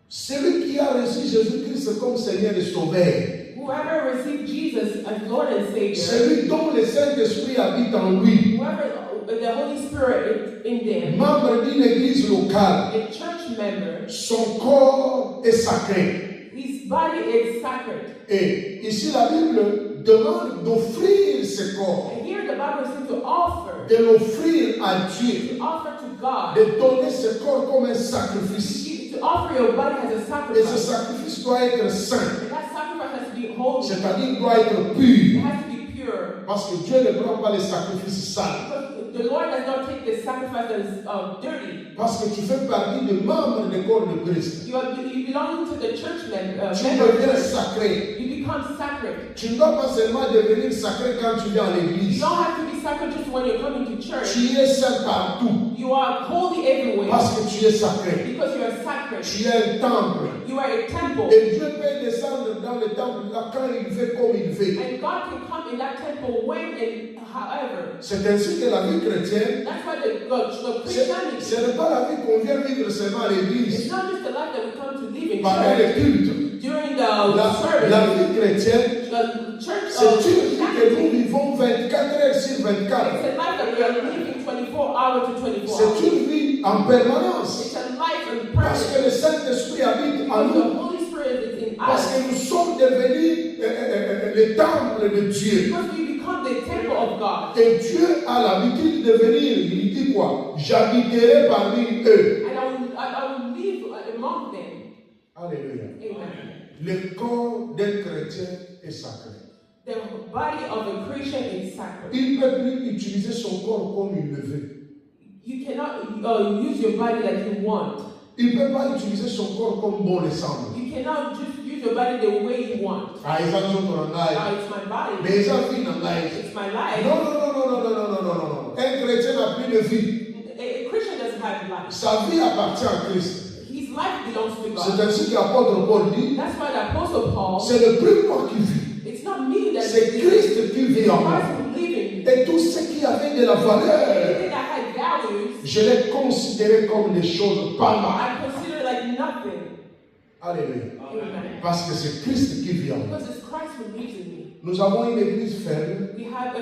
[SPEAKER 1] Celui qui a reçu Jésus-Christ comme Seigneur et Sauveur,
[SPEAKER 2] Whoever received Jesus as Lord and Savior,
[SPEAKER 1] celui dont le Saint-Esprit habite en lui,
[SPEAKER 2] whoever the Holy Spirit is in them,
[SPEAKER 1] membre d'une église locale,
[SPEAKER 2] a church member,
[SPEAKER 1] son corps est sacré.
[SPEAKER 2] his body is sacred.
[SPEAKER 1] Et ici, la Bible demande d'offrir ce corps.
[SPEAKER 2] And here here the Bible says to offer.
[SPEAKER 1] de l'offrir à Dieu,
[SPEAKER 2] To offer to God.
[SPEAKER 1] de donner ce corps comme un sacrifice.
[SPEAKER 2] To offer your body as a
[SPEAKER 1] Et ce
[SPEAKER 2] sacrifice.
[SPEAKER 1] sacrifice doit être saint,
[SPEAKER 2] And that sacrifice has to be holy.
[SPEAKER 1] c'est-à-dire doit être
[SPEAKER 2] It
[SPEAKER 1] pur.
[SPEAKER 2] has to be pure.
[SPEAKER 1] Parce que Dieu ne prend pas les sacrifices sales.
[SPEAKER 2] Because the Lord does not take the sacrifice that is dirty.
[SPEAKER 1] Parce que tu fais partie des membres du corps de Christ.
[SPEAKER 2] You belong to the church
[SPEAKER 1] Tu
[SPEAKER 2] member.
[SPEAKER 1] deviens sacré.
[SPEAKER 2] You become sacred.
[SPEAKER 1] Tu ne dois pas seulement devenir sacré quand tu viens à
[SPEAKER 2] You
[SPEAKER 1] l'église.
[SPEAKER 2] don't have to be sacred just when you're coming to church.
[SPEAKER 1] Tu es saint partout.
[SPEAKER 2] You are holy everywhere.
[SPEAKER 1] Parce que tu es sacré.
[SPEAKER 2] Because you are sacred.
[SPEAKER 1] Tu es un temple.
[SPEAKER 2] You are a temple.
[SPEAKER 1] Et Dieu peut descendre dans le temple là quand il veut, comme il veut.
[SPEAKER 2] And God can come in that temple when and however.
[SPEAKER 1] C'est ainsi que la vie chrétienne,
[SPEAKER 2] That's why the Christianity,
[SPEAKER 1] ce n'est pas la vie qu'on vient vivre seulement à
[SPEAKER 2] it's
[SPEAKER 1] l'église,
[SPEAKER 2] not just the life that we come to live in
[SPEAKER 1] pendant
[SPEAKER 2] church.
[SPEAKER 1] les cultes.
[SPEAKER 2] During the
[SPEAKER 1] La
[SPEAKER 2] service,
[SPEAKER 1] vie chrétienne,
[SPEAKER 2] the church
[SPEAKER 1] c'est une vie que nous
[SPEAKER 2] Christianity,
[SPEAKER 1] vivons 24 heures sur
[SPEAKER 2] it's
[SPEAKER 1] 24.
[SPEAKER 2] a life that we are living 24 hours to 24 hours.
[SPEAKER 1] C'est une vie en permanence.
[SPEAKER 2] It's a life in
[SPEAKER 1] Parce
[SPEAKER 2] presence.
[SPEAKER 1] que le Saint-Esprit habite en
[SPEAKER 2] Because the
[SPEAKER 1] nous.
[SPEAKER 2] Holy Spirit is in
[SPEAKER 1] Parce
[SPEAKER 2] us.
[SPEAKER 1] que nous sommes devenus le temple de Dieu.
[SPEAKER 2] Because we become the temple of God.
[SPEAKER 1] Et Dieu a l'habitude de venir. Il dit quoi? J'habiterai parmi eux.
[SPEAKER 2] And I will live among them.
[SPEAKER 1] Alléluia.
[SPEAKER 2] Amen.
[SPEAKER 1] Le corps d'un chrétien est sacré.
[SPEAKER 2] The body of a Christian is sacred.
[SPEAKER 1] Il ne peut plus utiliser son corps comme il le veut.
[SPEAKER 2] You cannot use your body like you want.
[SPEAKER 1] Il ne peut pas utiliser son corps comme bon le semble.
[SPEAKER 2] You cannot just use your body the way you want.
[SPEAKER 1] Ah, ils ont son langage.
[SPEAKER 2] It's my body.
[SPEAKER 1] Mais ils ont fait un langage.
[SPEAKER 2] It's my life.
[SPEAKER 1] Non, non, non, non, non, non, non, non, non, non. Un chrétien n'a plus de vie.
[SPEAKER 2] A Christian doesn't have life.
[SPEAKER 1] Sa vie appartient à Christ.
[SPEAKER 2] His life belongs to
[SPEAKER 1] C'est
[SPEAKER 2] God.
[SPEAKER 1] ainsi que l'apôtre Paul dit,
[SPEAKER 2] That's why the Apostle Paul,
[SPEAKER 1] c'est le plus moi qui vis.
[SPEAKER 2] it's not me that
[SPEAKER 1] C'est Christ qui vit en moi.
[SPEAKER 2] Christ who live in me.
[SPEAKER 1] Et tout ce qui avait de la valeur,
[SPEAKER 2] Anything that had values,
[SPEAKER 1] je l'ai considéré comme des choses pas mal.
[SPEAKER 2] I consider like nothing.
[SPEAKER 1] Alléluia.
[SPEAKER 2] Amen.
[SPEAKER 1] Parce que c'est Christ qui vit en moi.
[SPEAKER 2] Because it's Christ who lives in me.
[SPEAKER 1] Nous avons une église faible
[SPEAKER 2] If we have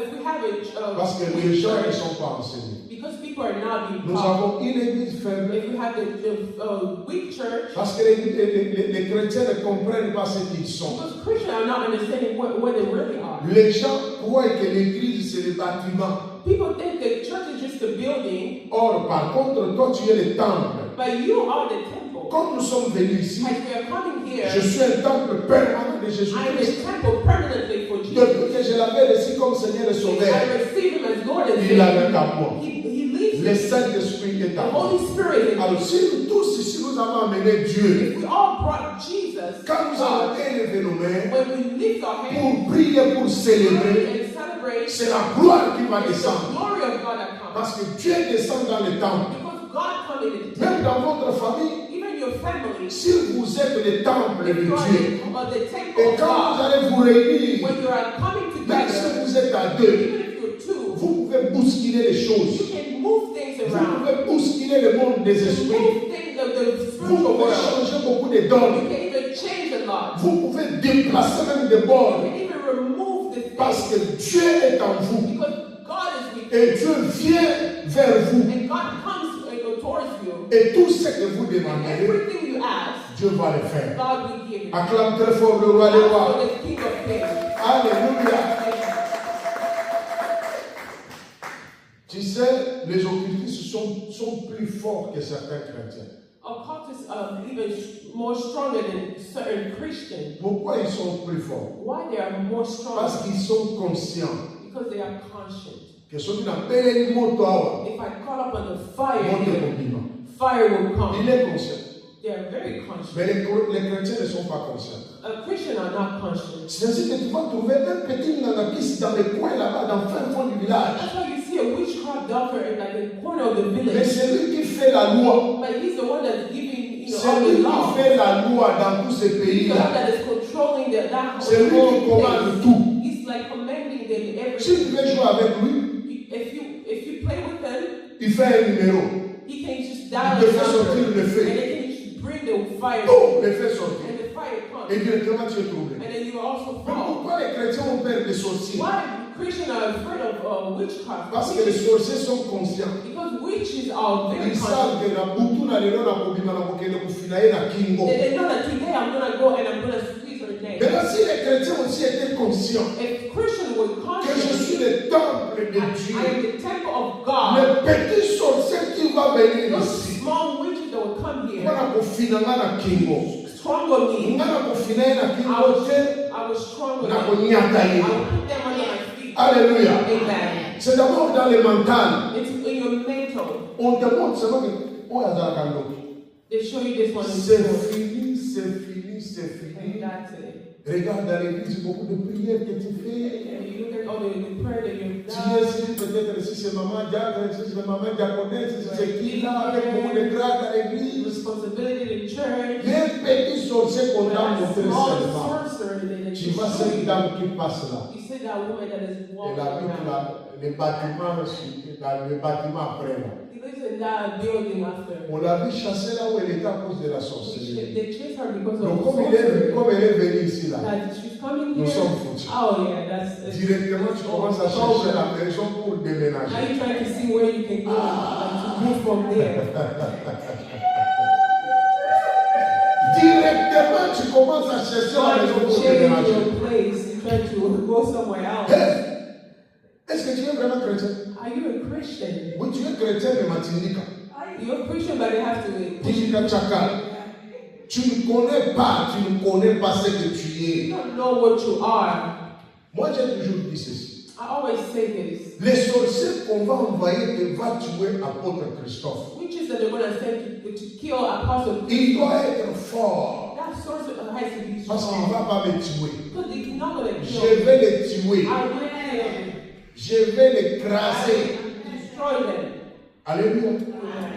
[SPEAKER 1] parce que les gens ne sont pas enseignés.
[SPEAKER 2] because people are not being
[SPEAKER 1] Nous
[SPEAKER 2] taught.
[SPEAKER 1] avons une église faible
[SPEAKER 2] If we have the weak church,
[SPEAKER 1] parce que les chrétiens ne comprennent pas ce qu'ils sont.
[SPEAKER 2] because Christians are not understanding what they really are.
[SPEAKER 1] Les gens croient que l'église c'est le bâtiment.
[SPEAKER 2] People think the church is just a building,
[SPEAKER 1] Or, par contre, toi tu es le temple.
[SPEAKER 2] but you are the temple.
[SPEAKER 1] Comme nous sommes venus ici,
[SPEAKER 2] As we are coming here,
[SPEAKER 1] je suis un temple permanent de
[SPEAKER 2] I am
[SPEAKER 1] Jésus-Christ.
[SPEAKER 2] a temple permanently for Jesus.
[SPEAKER 1] Depuis que je l'avais reçu comme Seigneur et Sauveur,
[SPEAKER 2] I receive him as Lord and
[SPEAKER 1] il a
[SPEAKER 2] Savior.
[SPEAKER 1] le caveau.
[SPEAKER 2] He leads
[SPEAKER 1] Le
[SPEAKER 2] me.
[SPEAKER 1] Saint-Esprit est
[SPEAKER 2] The
[SPEAKER 1] à moi.
[SPEAKER 2] Holy Spirit is
[SPEAKER 1] Alors, si nous tous ici nous avons amené Dieu,
[SPEAKER 2] If we all brought Jesus,
[SPEAKER 1] quand nous avons élevé nos mains
[SPEAKER 2] when we lift our hands,
[SPEAKER 1] pour prier, pour célébrer,
[SPEAKER 2] and celebrate,
[SPEAKER 1] c'est la gloire qui va
[SPEAKER 2] it's the
[SPEAKER 1] descendre.
[SPEAKER 2] glory of God that comes.
[SPEAKER 1] Parce que Dieu descend dans le temple.
[SPEAKER 2] Because God comes in the
[SPEAKER 1] Même
[SPEAKER 2] temple.
[SPEAKER 1] dans votre famille,
[SPEAKER 2] Even your family,
[SPEAKER 1] si vous êtes le temple de
[SPEAKER 2] if you are
[SPEAKER 1] Dieu,
[SPEAKER 2] the temple
[SPEAKER 1] et
[SPEAKER 2] of
[SPEAKER 1] quand vous
[SPEAKER 2] God,
[SPEAKER 1] allez vous réunir,
[SPEAKER 2] when you are coming
[SPEAKER 1] même si
[SPEAKER 2] together,
[SPEAKER 1] vous êtes à deux,
[SPEAKER 2] even if you're two,
[SPEAKER 1] vous pouvez bousculer les
[SPEAKER 2] you
[SPEAKER 1] choses.
[SPEAKER 2] can move things
[SPEAKER 1] Vous
[SPEAKER 2] around.
[SPEAKER 1] pouvez bousculer le monde des
[SPEAKER 2] You can
[SPEAKER 1] esprits.
[SPEAKER 2] move things of the
[SPEAKER 1] Vous
[SPEAKER 2] spiritual
[SPEAKER 1] pouvez
[SPEAKER 2] world.
[SPEAKER 1] changer beaucoup de
[SPEAKER 2] You
[SPEAKER 1] dons.
[SPEAKER 2] can even change a lot.
[SPEAKER 1] Vous pouvez déplacer même des
[SPEAKER 2] You
[SPEAKER 1] bords.
[SPEAKER 2] can even remove the
[SPEAKER 1] Parce
[SPEAKER 2] things.
[SPEAKER 1] que Dieu est en vous.
[SPEAKER 2] Because God is with you.
[SPEAKER 1] Et Dieu vient vers vous.
[SPEAKER 2] And God comes towards you.
[SPEAKER 1] Et tout ce que vous
[SPEAKER 2] And
[SPEAKER 1] demandez,
[SPEAKER 2] everything you ask,
[SPEAKER 1] Dieu va le faire.
[SPEAKER 2] God will give you.
[SPEAKER 1] Acclame très fort le roi des
[SPEAKER 2] God
[SPEAKER 1] rois.
[SPEAKER 2] is the King of Kings.
[SPEAKER 1] Alléluia.
[SPEAKER 2] Amen.
[SPEAKER 1] Tu sais, les occultistes sont plus forts que certains chrétiens.
[SPEAKER 2] Occultists are even more stronger than certain Christians.
[SPEAKER 1] Pourquoi ils sont plus forts?
[SPEAKER 2] Why they are more stronger?
[SPEAKER 1] Parce qu'ils sont conscients
[SPEAKER 2] Because they are conscious.
[SPEAKER 1] que ce qu'on appelle une moto,
[SPEAKER 2] If I call up on the fire,
[SPEAKER 1] moto
[SPEAKER 2] here,
[SPEAKER 1] compliment.
[SPEAKER 2] fire will come.
[SPEAKER 1] Il est conscient.
[SPEAKER 2] They are very conscious.
[SPEAKER 1] Mais les chrétiens ne sont pas conscients.
[SPEAKER 2] Christians are not conscious.
[SPEAKER 1] C'est ainsi que tu vas trouver un petit nanakis dans le coin là-bas, dans le fin fond du village.
[SPEAKER 2] That's why you see a witchcraft doctor in like the corner of the
[SPEAKER 1] Mais
[SPEAKER 2] village.
[SPEAKER 1] c'est lui qui fait la loi.
[SPEAKER 2] But he's the one that's giving,
[SPEAKER 1] C'est
[SPEAKER 2] all
[SPEAKER 1] lui
[SPEAKER 2] the law.
[SPEAKER 1] qui fait la loi dans tous ces
[SPEAKER 2] He's the one
[SPEAKER 1] pays-là.
[SPEAKER 2] that is controlling that
[SPEAKER 1] C'est lui
[SPEAKER 2] whole
[SPEAKER 1] qui commande
[SPEAKER 2] thing.
[SPEAKER 1] tout.
[SPEAKER 2] He's like commanding them
[SPEAKER 1] Si tu
[SPEAKER 2] everything.
[SPEAKER 1] veux jouer avec lui,
[SPEAKER 2] If you play with him,
[SPEAKER 1] il fait un numéro.
[SPEAKER 2] he can just
[SPEAKER 1] Il
[SPEAKER 2] dial
[SPEAKER 1] te
[SPEAKER 2] a
[SPEAKER 1] fait sortir
[SPEAKER 2] number,
[SPEAKER 1] le
[SPEAKER 2] and
[SPEAKER 1] feu.
[SPEAKER 2] then he can just bring the fire,
[SPEAKER 1] Tout le fait sortir.
[SPEAKER 2] and the fire comes,
[SPEAKER 1] Et directement tu es troublé.
[SPEAKER 2] and then you also
[SPEAKER 1] Mais
[SPEAKER 2] fall.
[SPEAKER 1] pourquoi les chrétiens ont peur des sorciers?
[SPEAKER 2] Why Christians are afraid of witchcraft?
[SPEAKER 1] Parce que les sorciers sont conscients.
[SPEAKER 2] Because witches are very
[SPEAKER 1] Ils
[SPEAKER 2] conscious.
[SPEAKER 1] savent que la butu na lelo na kobima na kokende kufina ye na kingo.
[SPEAKER 2] They know that today I'm gonna go and I'm gonna squeeze her neck.
[SPEAKER 1] Maintenant, si les chrétiens aussi étaient conscients
[SPEAKER 2] If Christians were
[SPEAKER 1] que je suis
[SPEAKER 2] conscious
[SPEAKER 1] le temple de
[SPEAKER 2] I am
[SPEAKER 1] Dieu.
[SPEAKER 2] the temple of God.
[SPEAKER 1] Le petit sorcier qui va venir
[SPEAKER 2] Those
[SPEAKER 1] ici.
[SPEAKER 2] small witches that will come here,
[SPEAKER 1] Voilà kofina nga na kingo.
[SPEAKER 2] stronger me.
[SPEAKER 1] Nga na kofina ye na
[SPEAKER 2] I
[SPEAKER 1] kingo te
[SPEAKER 2] was stronger
[SPEAKER 1] na
[SPEAKER 2] than
[SPEAKER 1] konyata
[SPEAKER 2] I
[SPEAKER 1] ye.
[SPEAKER 2] will put them under my feet.
[SPEAKER 1] Alléluia.
[SPEAKER 2] Amen.
[SPEAKER 1] C'est d'abord dans le mental.
[SPEAKER 2] It's in your mental.
[SPEAKER 1] On te montre seulement que oh azalaka ndoki.
[SPEAKER 2] They show you this one in
[SPEAKER 1] C'est
[SPEAKER 2] school.
[SPEAKER 1] fini, c'est fini, c'est
[SPEAKER 2] And
[SPEAKER 1] fini.
[SPEAKER 2] that's it.
[SPEAKER 1] Regarde dans l'église beaucoup de prières que tu fais.
[SPEAKER 2] And you look at all the prayer that you've
[SPEAKER 1] Tu es
[SPEAKER 2] done.
[SPEAKER 1] ici, peut-être si c'est maman diacre, si c'est maman diaconesse, si c'est qui là, avec beaucoup de grâce à l'église.
[SPEAKER 2] Responsibility in church.
[SPEAKER 1] Les petits sorciers qu'on
[SPEAKER 2] But
[SPEAKER 1] t'a
[SPEAKER 2] that
[SPEAKER 1] montré
[SPEAKER 2] small
[SPEAKER 1] seulement.
[SPEAKER 2] sorcerer that
[SPEAKER 1] Tu
[SPEAKER 2] you
[SPEAKER 1] vois
[SPEAKER 2] show
[SPEAKER 1] cette
[SPEAKER 2] you.
[SPEAKER 1] dame qui passe là.
[SPEAKER 2] You see that woman that is
[SPEAKER 1] Elle
[SPEAKER 2] walking
[SPEAKER 1] habite
[SPEAKER 2] around.
[SPEAKER 1] là, les bâtiments, le bâtiment après là.
[SPEAKER 2] He lives in that building after.
[SPEAKER 1] On l'a vu chasser là où elle était à cause de la sorcellerie.
[SPEAKER 2] They chase her because of
[SPEAKER 1] Donc
[SPEAKER 2] sorcery.
[SPEAKER 1] comme elle est venue ici là,
[SPEAKER 2] That she's coming
[SPEAKER 1] nous
[SPEAKER 2] here.
[SPEAKER 1] sommes foutus.
[SPEAKER 2] Oh yeah, that's
[SPEAKER 1] Directement, tu commences à chercher la maison pour
[SPEAKER 2] Now
[SPEAKER 1] déménager.
[SPEAKER 2] you're trying to see where you can go to move from there.
[SPEAKER 1] Directement, tu commences à chercher la
[SPEAKER 2] Trying
[SPEAKER 1] maison
[SPEAKER 2] to
[SPEAKER 1] pour
[SPEAKER 2] change
[SPEAKER 1] déménager.
[SPEAKER 2] your place. You try to go somewhere else.
[SPEAKER 1] Hey, est-ce que tu es vraiment chrétien?
[SPEAKER 2] Are you a Christian?
[SPEAKER 1] Oui, tu es chrétien, mais matindika.
[SPEAKER 2] You're a Christian, but they have to
[SPEAKER 1] Tindika chaka. Tu ne connais pas ce que tu
[SPEAKER 2] You
[SPEAKER 1] es.
[SPEAKER 2] don't know what you are.
[SPEAKER 1] Moi, j'ai toujours dit ceci.
[SPEAKER 2] I always say this.
[SPEAKER 1] Les sorciers qu'on va envoyer te va tuer apôtre Christophe.
[SPEAKER 2] Witches that they're going to send to kill Apostle.
[SPEAKER 1] Il doit être fort.
[SPEAKER 2] That sorcerer has to be
[SPEAKER 1] Parce qu'il ne
[SPEAKER 2] strong.
[SPEAKER 1] va pas me tuer.
[SPEAKER 2] Because he's not going to kill
[SPEAKER 1] Je
[SPEAKER 2] them.
[SPEAKER 1] vais les tuer.
[SPEAKER 2] I will kill them.
[SPEAKER 1] Je vais les craser.
[SPEAKER 2] Destroy them.
[SPEAKER 1] Alléluia.
[SPEAKER 2] Amen.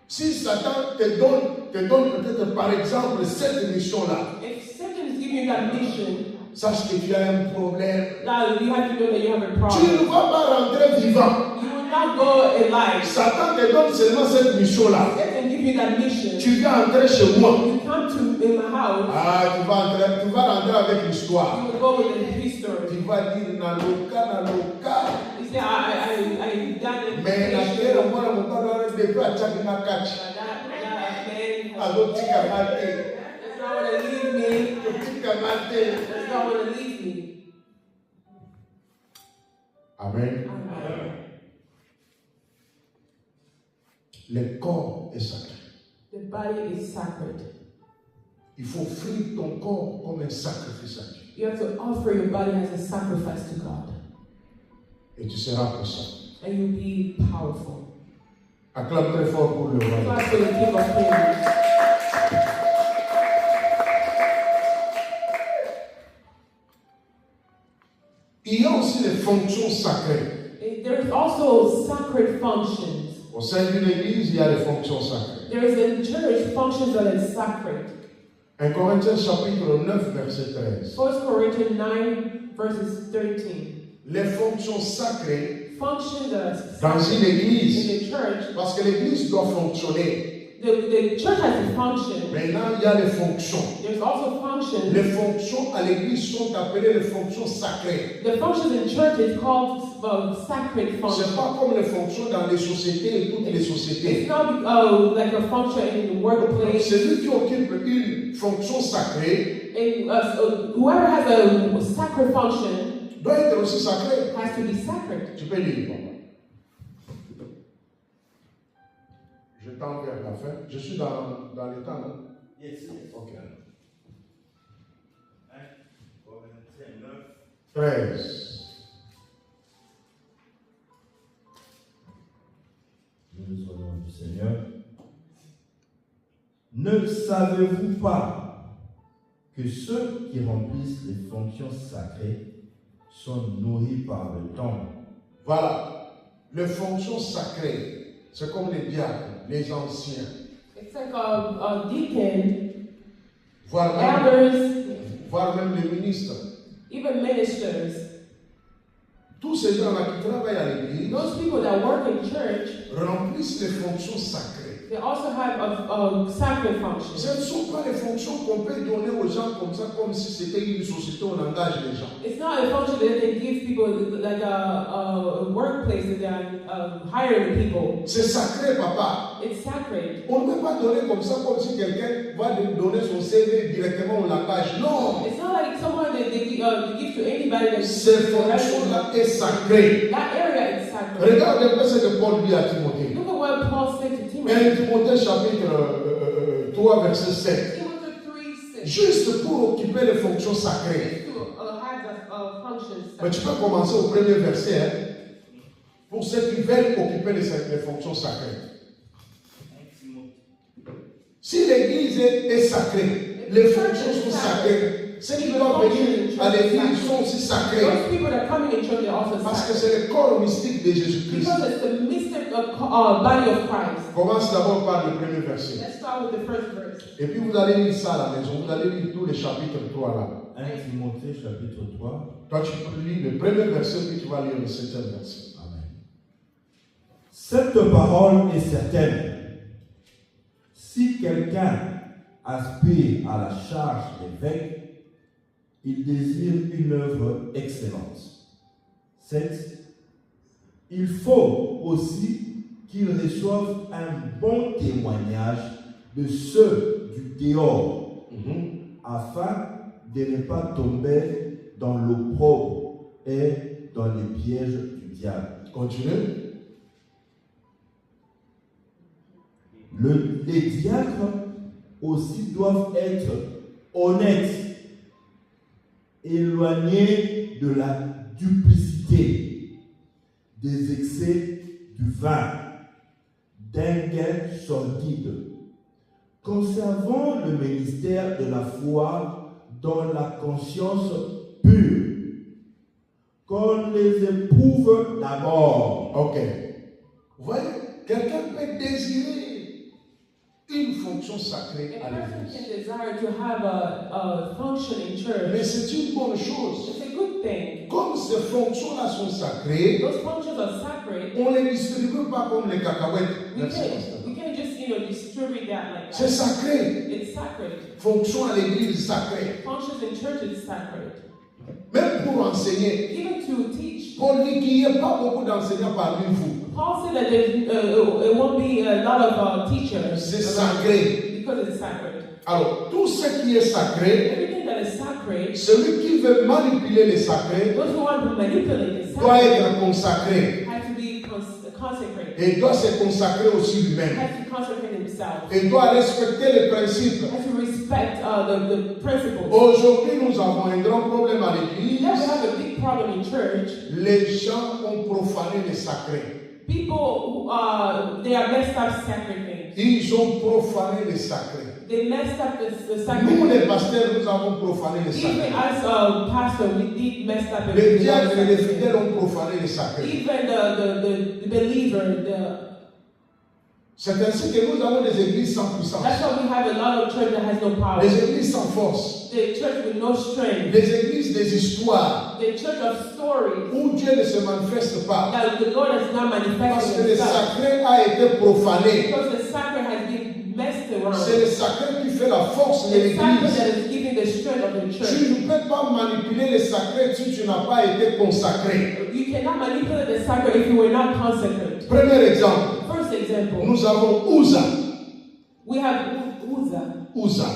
[SPEAKER 1] Si Satan te donne peut-être par exemple cette mission-là,
[SPEAKER 2] If Satan is giving you that mission,
[SPEAKER 1] sache que tu as un problème.
[SPEAKER 2] now you have to know that you have a
[SPEAKER 1] Tu ne
[SPEAKER 2] problem.
[SPEAKER 1] vas pas rentrer vivant.
[SPEAKER 2] You will not go alive.
[SPEAKER 1] Satan te donne seulement cette mission-là.
[SPEAKER 2] Satan give you that mission.
[SPEAKER 1] Tu viens entrer chez moi.
[SPEAKER 2] You come to in my house.
[SPEAKER 1] Ah, tu vas rentrer avec l'histoire.
[SPEAKER 2] You will go with the history.
[SPEAKER 1] Tu vas dire naloka.
[SPEAKER 2] You say I done it.
[SPEAKER 1] Mais la terre, moi, mon père, depuis à Tchakina Kachi.
[SPEAKER 2] That man has
[SPEAKER 1] Azotika mate.
[SPEAKER 2] that's not want to leave me.
[SPEAKER 1] Azotika mate.
[SPEAKER 2] That's not want to leave me.
[SPEAKER 1] Amen.
[SPEAKER 2] Amen.
[SPEAKER 1] Le corps est sacré.
[SPEAKER 2] The body is sacred.
[SPEAKER 1] Il faut offrir ton corps comme un sacrifice à Dieu.
[SPEAKER 2] You have to offer your body as a sacrifice to God.
[SPEAKER 1] Et tu seras puissant.
[SPEAKER 2] And you'll be powerful.
[SPEAKER 1] Acclame très fort pour le roi.
[SPEAKER 2] Clap for the King of Kings.
[SPEAKER 1] Il y a aussi les fonctions sacrées.
[SPEAKER 2] There's also sacred functions.
[SPEAKER 1] Au sein d'une église, il y a les fonctions sacrées.
[SPEAKER 2] There is in church functions that is sacred.
[SPEAKER 1] 1 Corinthiens chapitre 9, verset 13.
[SPEAKER 2] 1 Corinthians 9 verses 13.
[SPEAKER 1] Les fonctions sacrées
[SPEAKER 2] Functions that are
[SPEAKER 1] dans une
[SPEAKER 2] sacred
[SPEAKER 1] église,
[SPEAKER 2] in the church.
[SPEAKER 1] parce que l'église doit fonctionner.
[SPEAKER 2] The church has a function.
[SPEAKER 1] Maintenant, il y a les fonctions.
[SPEAKER 2] There's also functions.
[SPEAKER 1] Les fonctions à l'église sont appelées les fonctions sacrées.
[SPEAKER 2] The functions in church is called sacred
[SPEAKER 1] Ce n'est
[SPEAKER 2] functions.
[SPEAKER 1] pas comme les fonctions dans les sociétés et toutes les
[SPEAKER 2] It's
[SPEAKER 1] sociétés.
[SPEAKER 2] not like a function in the workplace.
[SPEAKER 1] Celui qui occupe une fonction sacrée
[SPEAKER 2] And whoever has a sacred function
[SPEAKER 1] doit être aussi sacré.
[SPEAKER 2] has to be sacred.
[SPEAKER 1] Tu peux lire, papa. Je tends vers la fin. Je suis dans le temps, non?
[SPEAKER 3] Yes.
[SPEAKER 1] Ok.
[SPEAKER 3] 9.
[SPEAKER 1] 13.
[SPEAKER 3] Nous au nom du Seigneur. Ne savez-vous pas que ceux qui remplissent les fonctions sacrées sont nourris par le temple?
[SPEAKER 1] Voilà. Les fonctions sacrées, c'est comme les diacres, les anciens,
[SPEAKER 2] It's like a deacon,
[SPEAKER 1] voire même les ministres.
[SPEAKER 2] even ministers.
[SPEAKER 1] Tous ces gens-là qui travaillent à l'église
[SPEAKER 2] Those people that work in church,
[SPEAKER 1] remplissent les fonctions sacrées.
[SPEAKER 2] They also have a sacred function.
[SPEAKER 1] Ce ne sont pas les fonctions qu'on peut donner aux gens comme ça, comme si c'était une société où on engage les gens.
[SPEAKER 2] It's not a function that they give people like a workplace that they're hiring people.
[SPEAKER 1] C'est sacré, papa.
[SPEAKER 2] It's sacred.
[SPEAKER 1] On ne peut pas donner comme ça, comme si quelqu'un va donner son CV directement au langage. Non.
[SPEAKER 2] It's not like someone that they give to anybody that's
[SPEAKER 1] Cette fonction-là est sacrée.
[SPEAKER 2] That area is sacred.
[SPEAKER 1] Regarde un peu ce que Paul dit à Timothée.
[SPEAKER 2] Look at what Paul said to
[SPEAKER 1] 1
[SPEAKER 2] Timothy.
[SPEAKER 1] Timothée chapitre 3 verset 7.
[SPEAKER 2] Timothy 3:6.
[SPEAKER 1] Juste pour occuper les fonctions sacrées.
[SPEAKER 2] To have the functions.
[SPEAKER 1] Mais tu peux commencer au premier verset. Hein, pour ceux qui veulent occuper les fonctions sacrées. Si l'église est sacrée, les fonctions sont sacrées. Ceux qui doivent venir à l'église sont aussi sacrés.
[SPEAKER 2] Those people that are coming in church are also
[SPEAKER 1] Parce que
[SPEAKER 2] sacred.
[SPEAKER 1] c'est le corps mystique de Jésus-Christ.
[SPEAKER 2] Because it's the mystic body of Christ.
[SPEAKER 1] Commence d'abord par le premier verset.
[SPEAKER 2] Let's start with the first verse.
[SPEAKER 1] Et puis vous allez lire ça à la maison. Vous allez lire tous les chapitres 3 là.
[SPEAKER 3] 1 Timothée chapitre 3.
[SPEAKER 1] Toi tu peux lire le premier verset puis tu vas lire le 7e verset.
[SPEAKER 3] Amen. Cette parole est certaine. Si quelqu'un aspire à la charge d'évêque, il désire une œuvre excellente. 7. Il faut aussi qu'il reçoive un bon témoignage de ceux du dehors, afin de ne pas tomber dans l'opprobre et dans les pièges du diable.
[SPEAKER 1] Continue.
[SPEAKER 3] Les diacres aussi doivent être honnêtes, éloignés de la duplicité, des excès du vin, d'un gain sordide, conservant le ministère de la foi dans la conscience pure, qu'on les éprouve d'abord.
[SPEAKER 1] Ok. Vous voyez, quelqu'un peut désirer une fonction sacrée
[SPEAKER 2] A
[SPEAKER 1] à
[SPEAKER 2] person
[SPEAKER 1] l'église.
[SPEAKER 2] can desire to have a function in
[SPEAKER 1] Mais
[SPEAKER 2] church.
[SPEAKER 1] c'est une bonne chose.
[SPEAKER 2] It's a good thing.
[SPEAKER 1] Comme ces fonctions-là sont sacrées,
[SPEAKER 2] Those functions are sacred.
[SPEAKER 1] on ne les distribue pas comme les cacahuètes. Merci, pasteur.
[SPEAKER 2] We can't just distribute that like
[SPEAKER 1] C'est
[SPEAKER 2] that.
[SPEAKER 1] sacré.
[SPEAKER 2] It's sacred.
[SPEAKER 1] Fonction à l'église sacrée.
[SPEAKER 2] Functions in church is sacred.
[SPEAKER 1] Même pour enseigner.
[SPEAKER 2] Even to teach.
[SPEAKER 1] Paul dit qu'il n'y a pas beaucoup d'enseignants parmi vous.
[SPEAKER 2] Paul said that it won't be a lot of teachers.
[SPEAKER 1] C'est sacré.
[SPEAKER 2] Because it's sacred.
[SPEAKER 1] Alors, tout ce qui est sacré,
[SPEAKER 2] Everything that is sacred,
[SPEAKER 1] celui qui veut manipuler les sacrés
[SPEAKER 2] those who want to manipulate the
[SPEAKER 1] doit
[SPEAKER 2] sacred
[SPEAKER 1] être consacré.
[SPEAKER 2] have to be consecrated.
[SPEAKER 1] Et doit se consacrer aussi lui-même.
[SPEAKER 2] Has to consecrate himself.
[SPEAKER 1] Et doit respecter les principes.
[SPEAKER 2] Has to respect the principles.
[SPEAKER 1] Aujourd'hui, nous avons un grand problème à l'église.
[SPEAKER 2] Now we have a big problem in church.
[SPEAKER 1] Les gens ont profané les sacrés.
[SPEAKER 2] People, they are messed up sacred things.
[SPEAKER 1] Ils ont profané les sacrés.
[SPEAKER 2] They messed up the
[SPEAKER 1] Nous,
[SPEAKER 2] sacred
[SPEAKER 1] les
[SPEAKER 2] things.
[SPEAKER 1] pasteurs, nous avons profané les
[SPEAKER 2] Even
[SPEAKER 1] sacrés.
[SPEAKER 2] as a pastor, we did messed up
[SPEAKER 1] Les
[SPEAKER 2] everything.
[SPEAKER 1] diacres et les fidèles ont profané les sacrés.
[SPEAKER 2] Even the believer,
[SPEAKER 1] C'est ainsi que nous avons des églises sans puissance.
[SPEAKER 2] that's why we have a lot of church that has no power.
[SPEAKER 1] Des églises sans force.
[SPEAKER 2] The church with no strength.
[SPEAKER 1] Des églises des histoires
[SPEAKER 2] The church of stories.
[SPEAKER 1] où Dieu ne se manifeste pas.
[SPEAKER 2] That the Lord has not
[SPEAKER 1] Parce
[SPEAKER 2] manifested
[SPEAKER 1] que le
[SPEAKER 2] himself.
[SPEAKER 1] sacré a été profané.
[SPEAKER 2] Because the sacred has been messed around.
[SPEAKER 1] C'est le sacré qui fait la force de
[SPEAKER 2] The sacred
[SPEAKER 1] l'église.
[SPEAKER 2] that is giving the strength of the church.
[SPEAKER 1] Tu ne peux pas manipuler le sacré si tu n'as pas été consacré.
[SPEAKER 2] You cannot manipulate the sacred if you were not consecrated.
[SPEAKER 1] Premier exemple,
[SPEAKER 2] First example,
[SPEAKER 1] nous avons Uza.
[SPEAKER 2] we have Uzzah.
[SPEAKER 1] Uza.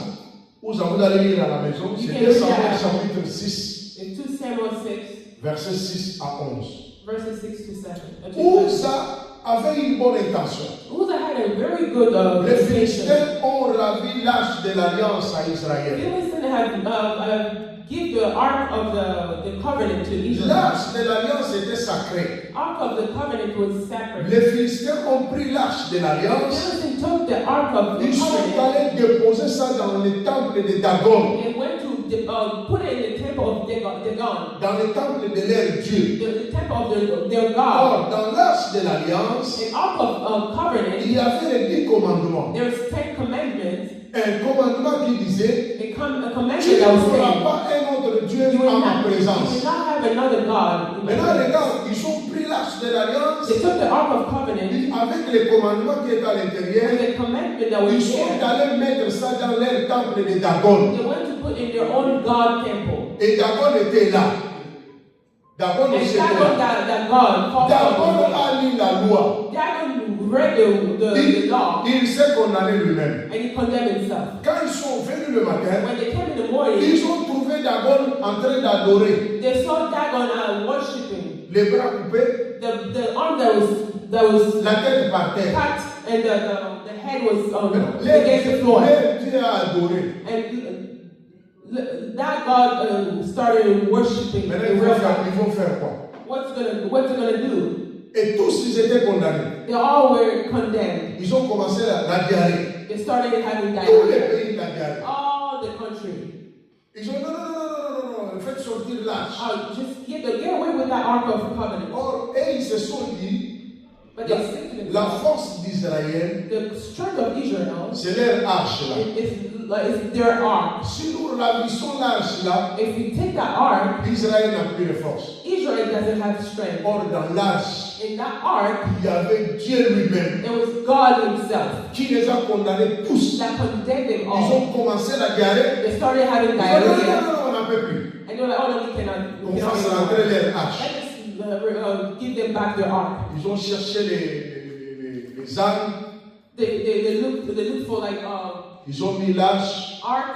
[SPEAKER 1] Uza, vous allez lire à la maison. C'est 2 Samuel chapitre 6,
[SPEAKER 2] In 2 Samuel 6,
[SPEAKER 1] versets 6 à 11.
[SPEAKER 2] verses 6 to 7.
[SPEAKER 1] Uza avait une bonne intention.
[SPEAKER 2] Uzzah had a very good
[SPEAKER 1] Les
[SPEAKER 2] intention.
[SPEAKER 1] Philistins ont ravi l'arche de l'alliance à Israël.
[SPEAKER 2] Philistines have give the ark of the covenant to Israel.
[SPEAKER 1] L'arche de l'alliance était sacrée.
[SPEAKER 2] Ark of the covenant was sacred.
[SPEAKER 1] Les Philistins ont pris l'arche de l'alliance.
[SPEAKER 2] Philistines took the ark of the
[SPEAKER 1] Ils sont
[SPEAKER 2] covenant
[SPEAKER 1] allés déposer ça dans le temple de Dagon,
[SPEAKER 2] and went to put it in the temple of Dagon,
[SPEAKER 1] dans le temple de leur Dieu.
[SPEAKER 2] the temple of their God.
[SPEAKER 1] Or, dans l'arche de l'alliance,
[SPEAKER 2] The ark of covenant,
[SPEAKER 1] il y avait les 10 commandements.
[SPEAKER 2] there's 10 commandments.
[SPEAKER 1] Un commandement qui disait,
[SPEAKER 2] A commandment
[SPEAKER 1] tu
[SPEAKER 2] that was
[SPEAKER 1] n'auras
[SPEAKER 2] saying,
[SPEAKER 1] pas un autre Dieu
[SPEAKER 2] you will
[SPEAKER 1] en ma
[SPEAKER 2] not
[SPEAKER 1] présence.
[SPEAKER 2] have another God. in my
[SPEAKER 1] Maintenant,
[SPEAKER 2] presence.
[SPEAKER 1] regarde, ils ont pris l'arche de l'alliance
[SPEAKER 2] They took the Ark of Covenant
[SPEAKER 1] avec les commandements qui étaient à
[SPEAKER 2] and
[SPEAKER 1] l'intérieur.
[SPEAKER 2] the commandment that was
[SPEAKER 1] Ils sont
[SPEAKER 2] there.
[SPEAKER 1] allés mettre ça dans leur temple de Dagon.
[SPEAKER 2] They went to put in their own God temple.
[SPEAKER 1] Et Dagon était là. Dagon
[SPEAKER 2] And
[SPEAKER 1] était
[SPEAKER 2] Dagon,
[SPEAKER 1] là.
[SPEAKER 2] that God, called
[SPEAKER 1] Dagon
[SPEAKER 2] out
[SPEAKER 1] a lu la loi.
[SPEAKER 2] Dagon read the law
[SPEAKER 1] Il s'est condamné lui-même.
[SPEAKER 2] and he condemned himself.
[SPEAKER 1] Quand ils sont venus le matin,
[SPEAKER 2] When they came in the morning,
[SPEAKER 1] ils ont trouvé Dagon en train d'adorer.
[SPEAKER 2] they saw Dagon worshiping.
[SPEAKER 1] Les bras coupés,
[SPEAKER 2] The arm that was
[SPEAKER 1] la tête par terre.
[SPEAKER 2] cut and the head was
[SPEAKER 1] Les
[SPEAKER 2] against the floor.
[SPEAKER 1] Dieu a adoré.
[SPEAKER 2] And that God started worshiping
[SPEAKER 1] Maintenant,
[SPEAKER 2] the real God.
[SPEAKER 1] ils vont faire quoi?
[SPEAKER 2] What's it gonna do?
[SPEAKER 1] Et tous, ils étaient condamnés.
[SPEAKER 2] They all were condemned.
[SPEAKER 1] Ils ont commencé la diarrhée.
[SPEAKER 2] They started having
[SPEAKER 1] Tous les
[SPEAKER 2] diarrhea.
[SPEAKER 1] pays, la diarrhée.
[SPEAKER 2] All the country.
[SPEAKER 1] Ils ont dit non, faites sortir l'arche.
[SPEAKER 2] Just get away with that Ark of Covenant.
[SPEAKER 1] Or, et ils se sont dit,
[SPEAKER 2] But they said to
[SPEAKER 1] la
[SPEAKER 2] themselves,
[SPEAKER 1] force d'Israël,
[SPEAKER 2] the strength of Israel
[SPEAKER 1] c'est leur arche là.
[SPEAKER 2] is their ark.
[SPEAKER 1] Si nous ravissons l'arche là,
[SPEAKER 2] If we take that ark,
[SPEAKER 1] Israël n'a plus de force.
[SPEAKER 2] Israel doesn't have strength.
[SPEAKER 1] Or, dans l'arche,
[SPEAKER 2] In that ark,
[SPEAKER 1] il y avait Dieu lui-même
[SPEAKER 2] there was God Himself
[SPEAKER 1] qui les a condamnés tous.
[SPEAKER 2] that condemned them
[SPEAKER 1] Ils
[SPEAKER 2] all.
[SPEAKER 1] ont commencé la diarrhée.
[SPEAKER 2] They started having
[SPEAKER 1] Ils ont dit
[SPEAKER 2] diarrhea,
[SPEAKER 1] non, on n'en peut plus.
[SPEAKER 2] and they were like, "Oh no, we cannot
[SPEAKER 1] On fasse rentrer
[SPEAKER 2] anymore.
[SPEAKER 1] leur arche.
[SPEAKER 2] Let us give them back their ark."
[SPEAKER 1] Ils ont cherché les armes.
[SPEAKER 2] They looked for like
[SPEAKER 1] Ils ont mis l'arche.
[SPEAKER 2] ark.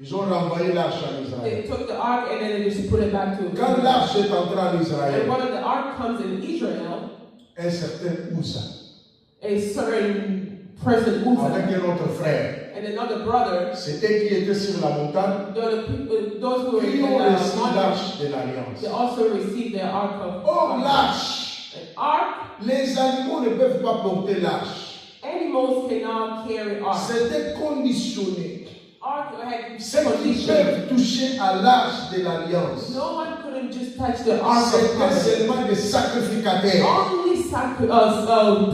[SPEAKER 1] Ils ont renvoyé l'arche à Israël.
[SPEAKER 2] They took the ark and then they just put it back to.
[SPEAKER 1] Quand l'arche est entrée en
[SPEAKER 2] And
[SPEAKER 1] Israël,
[SPEAKER 2] when the ark comes in Israel,
[SPEAKER 1] un certain Ouza,
[SPEAKER 2] a certain person
[SPEAKER 1] avec
[SPEAKER 2] Uzzah
[SPEAKER 1] un autre frère,
[SPEAKER 2] and another brother,
[SPEAKER 1] c'était qui était sur la montagne,
[SPEAKER 2] those who were
[SPEAKER 1] qui
[SPEAKER 2] in
[SPEAKER 1] ont
[SPEAKER 2] the
[SPEAKER 1] reçu
[SPEAKER 2] mountain,
[SPEAKER 1] l'arche de l'Alliance.
[SPEAKER 2] they also received their ark of.
[SPEAKER 1] Or, l'arche,
[SPEAKER 2] An ark,
[SPEAKER 1] les animaux ne peuvent pas porter l'arche.
[SPEAKER 2] animals cannot carry ark.
[SPEAKER 1] C'était conditionné.
[SPEAKER 2] Ark had
[SPEAKER 1] Ceux qui
[SPEAKER 2] conditions.
[SPEAKER 1] peuvent toucher à l'arche de l'Alliance,
[SPEAKER 2] No one couldn't just touch the ark of
[SPEAKER 1] c'était
[SPEAKER 2] covenant.
[SPEAKER 1] seulement des sacrificateurs.
[SPEAKER 2] Only